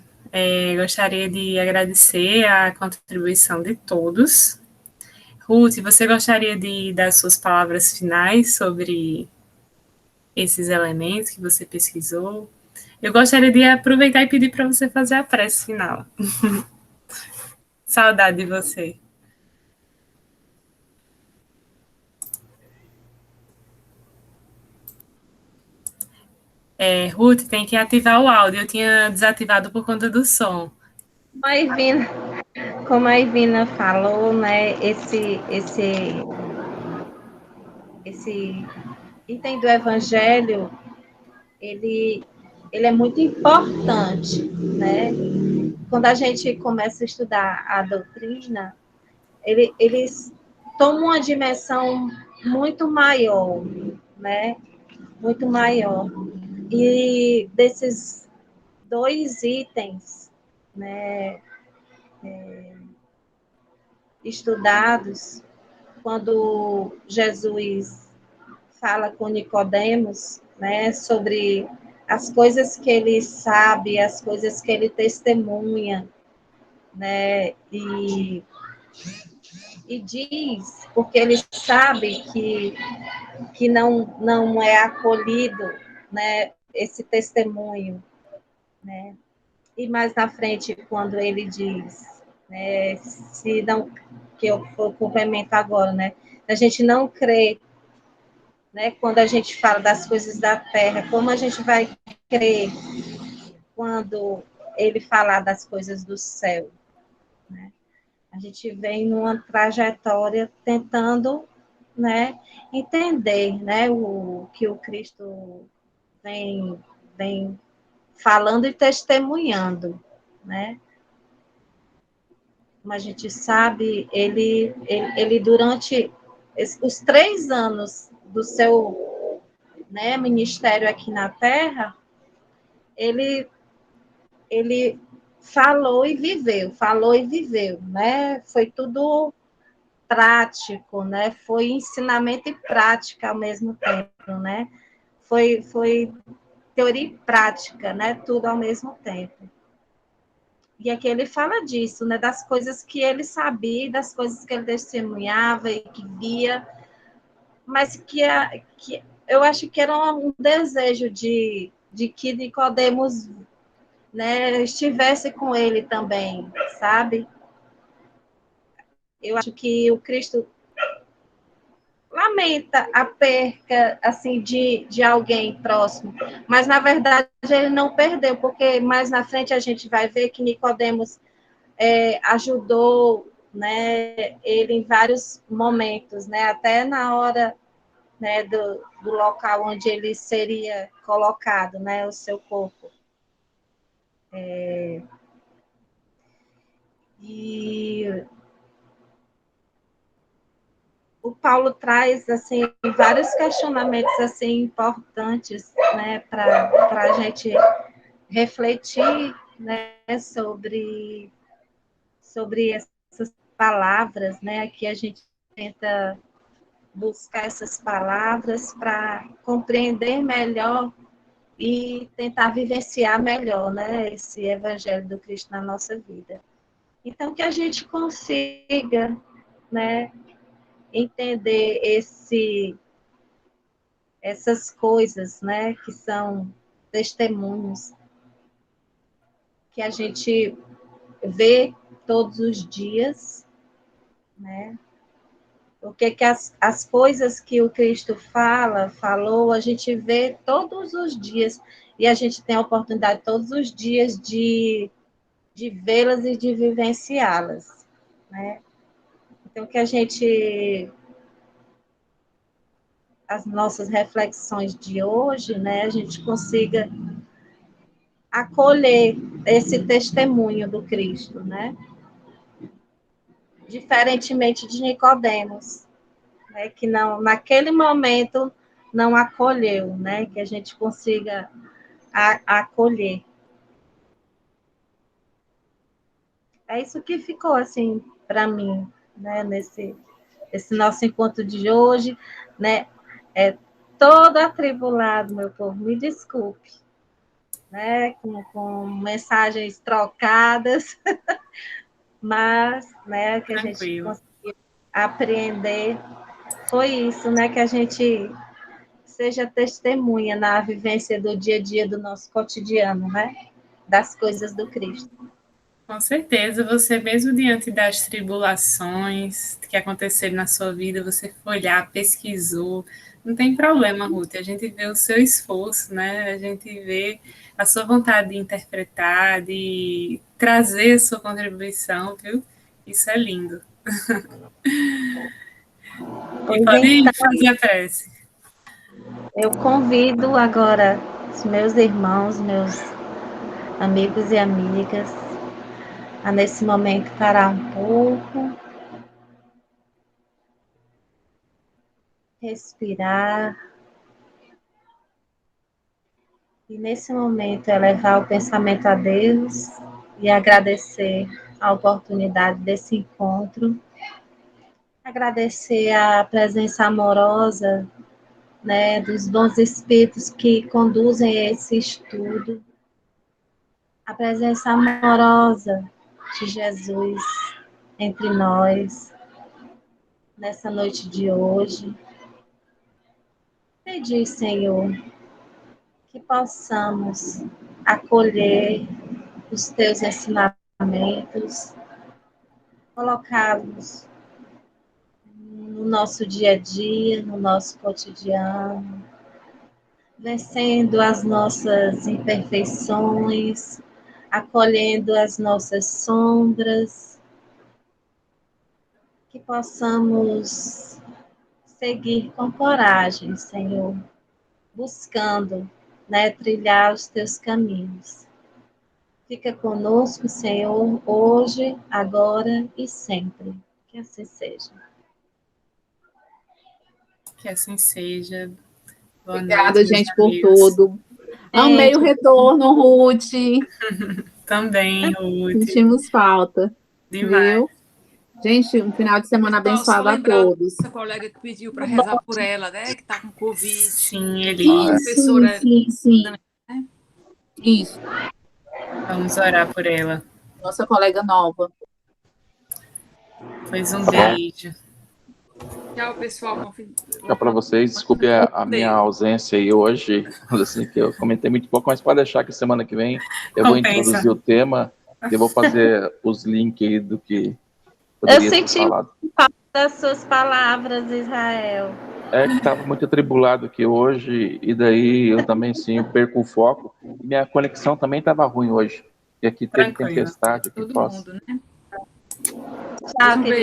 Speaker 1: gostaria de agradecer a contribuição de todos. Ruth, você gostaria de dar suas palavras finais sobre esses elementos que você pesquisou? Eu gostaria de aproveitar e pedir para você fazer a prece final. Saudade de você. Ruth, tem que ativar o áudio. Eu tinha desativado por conta do som.
Speaker 8: Como a Ivina falou, né, esse item do Evangelho, ele é muito importante, né? Quando a gente começa a estudar a doutrina, eles tomam uma dimensão muito maior, né? Muito maior. E desses dois itens, né, estudados, quando Jesus fala com Nicodemos, né, sobre as coisas que ele sabe, as coisas que ele testemunha, né, e diz, porque ele sabe que não é acolhido, né, esse testemunho, né, e mais na frente, quando ele diz, né, se não, que eu complemento agora, né, a gente não crê, né, quando a gente fala das coisas da terra, como a gente vai crer quando ele falar das coisas do céu, né? A gente vem numa trajetória tentando, né, entender, né, o que o Cristo vem falando e testemunhando, né? Como a gente sabe, ele durante os 3 anos do seu, né, ministério aqui na Terra, ele falou e viveu, né? Foi tudo prático, né? Foi ensinamento e prática ao mesmo tempo, né? Foi teoria e prática, né? Tudo ao mesmo tempo. E aqui ele fala disso, né? Das coisas que ele sabia, das coisas que ele testemunhava e que via, mas que eu acho que era um desejo de que Nicodemos, né, estivesse com ele também, sabe? Eu acho que o Cristo lamenta a perca, assim, de alguém próximo, mas, na verdade, ele não perdeu, porque mais na frente a gente vai ver que Nicodemos ajudou, né, ele em vários momentos, né, até na hora, né, do local onde ele seria colocado, né, o seu corpo. E o Paulo traz, assim, vários questionamentos, assim, importantes, né, para a gente refletir, né, sobre essas palavras, né, aqui a gente tenta buscar essas palavras para compreender melhor e tentar vivenciar melhor, né, esse evangelho do Cristo na nossa vida. Então, que a gente consiga, né, entender essas coisas, né, que são testemunhos, que a gente vê todos os dias, né, porque que as coisas que o Cristo falou, a gente vê todos os dias, e a gente tem a oportunidade todos os dias de vê-las e de vivenciá-las, né. Então, que a gente, as nossas reflexões de hoje, né, a gente consiga acolher esse testemunho do Cristo, né? Diferentemente de Nicodemos, né, que não, naquele momento não acolheu, né? Que a gente consiga acolher. É isso que ficou assim para mim, né? Esse nosso encontro de hoje, né? É todo atribulado, meu povo, me desculpe, né? Com mensagens trocadas. Mas, né, que a gente conseguiu aprender foi isso, né, que a gente seja testemunha na vivência do dia a dia do nosso cotidiano, né, das coisas do Cristo.
Speaker 1: Com certeza, você mesmo diante das tribulações que aconteceram na sua vida, você foi olhar, pesquisou, não tem problema, Ruth, a gente vê o seu esforço, né? A gente vê a sua vontade de interpretar, de trazer a sua contribuição, viu? Isso é lindo. E pode então, fazer a prece.
Speaker 8: Eu convido agora os meus irmãos, meus amigos e amigas, a nesse momento parar um pouco, respirar, e nesse momento elevar o pensamento a Deus e agradecer a oportunidade desse encontro Agradecer a presença amorosa, né, dos bons espíritos que conduzem esse estudo. A presença amorosa de Jesus entre nós, nessa noite de hoje. Pedir, Senhor, que possamos acolher os teus ensinamentos, colocá-los no nosso dia a dia, no nosso cotidiano, vencendo as nossas imperfeições, acolhendo as nossas sombras, que possamos seguir com coragem, Senhor, buscando, né, trilhar os teus caminhos. Fica conosco, Senhor, hoje, agora e sempre. Que assim seja.
Speaker 1: Que assim seja. Boa
Speaker 4: Obrigada,
Speaker 1: noite,
Speaker 4: gente,
Speaker 1: meus
Speaker 4: por
Speaker 1: amigos.
Speaker 4: tudo. Amei o retorno, Ruth.
Speaker 1: Também, Ruth.
Speaker 4: Sentimos falta,
Speaker 1: Demais.
Speaker 4: viu? Gente, um final de semana abençoado a todos.
Speaker 6: Essa colega que pediu para rezar por ela, né? Que está com Covid.
Speaker 1: Sim, Eli.
Speaker 6: Professora.
Speaker 4: Sim. Isso.
Speaker 1: Vamos orar por ela.
Speaker 4: Nossa colega nova.
Speaker 1: Pois um beijo.
Speaker 6: Tchau, pessoal.
Speaker 9: Tchau para vocês. Desculpe a minha ausência aí hoje. Assim, que eu comentei muito pouco, mas pode deixar que semana que vem eu vou introduzir o tema e eu vou fazer os links aí do que poderia ser falado.
Speaker 8: Eu senti falta das suas palavras, Israel.
Speaker 9: É que estava muito atribulado aqui hoje, e daí eu também, sim, eu perco o foco. E minha conexão também estava ruim hoje. E aqui teve tempestade aqui
Speaker 6: todo
Speaker 9: próximo.
Speaker 6: mundo, né?
Speaker 8: Tchau, querido.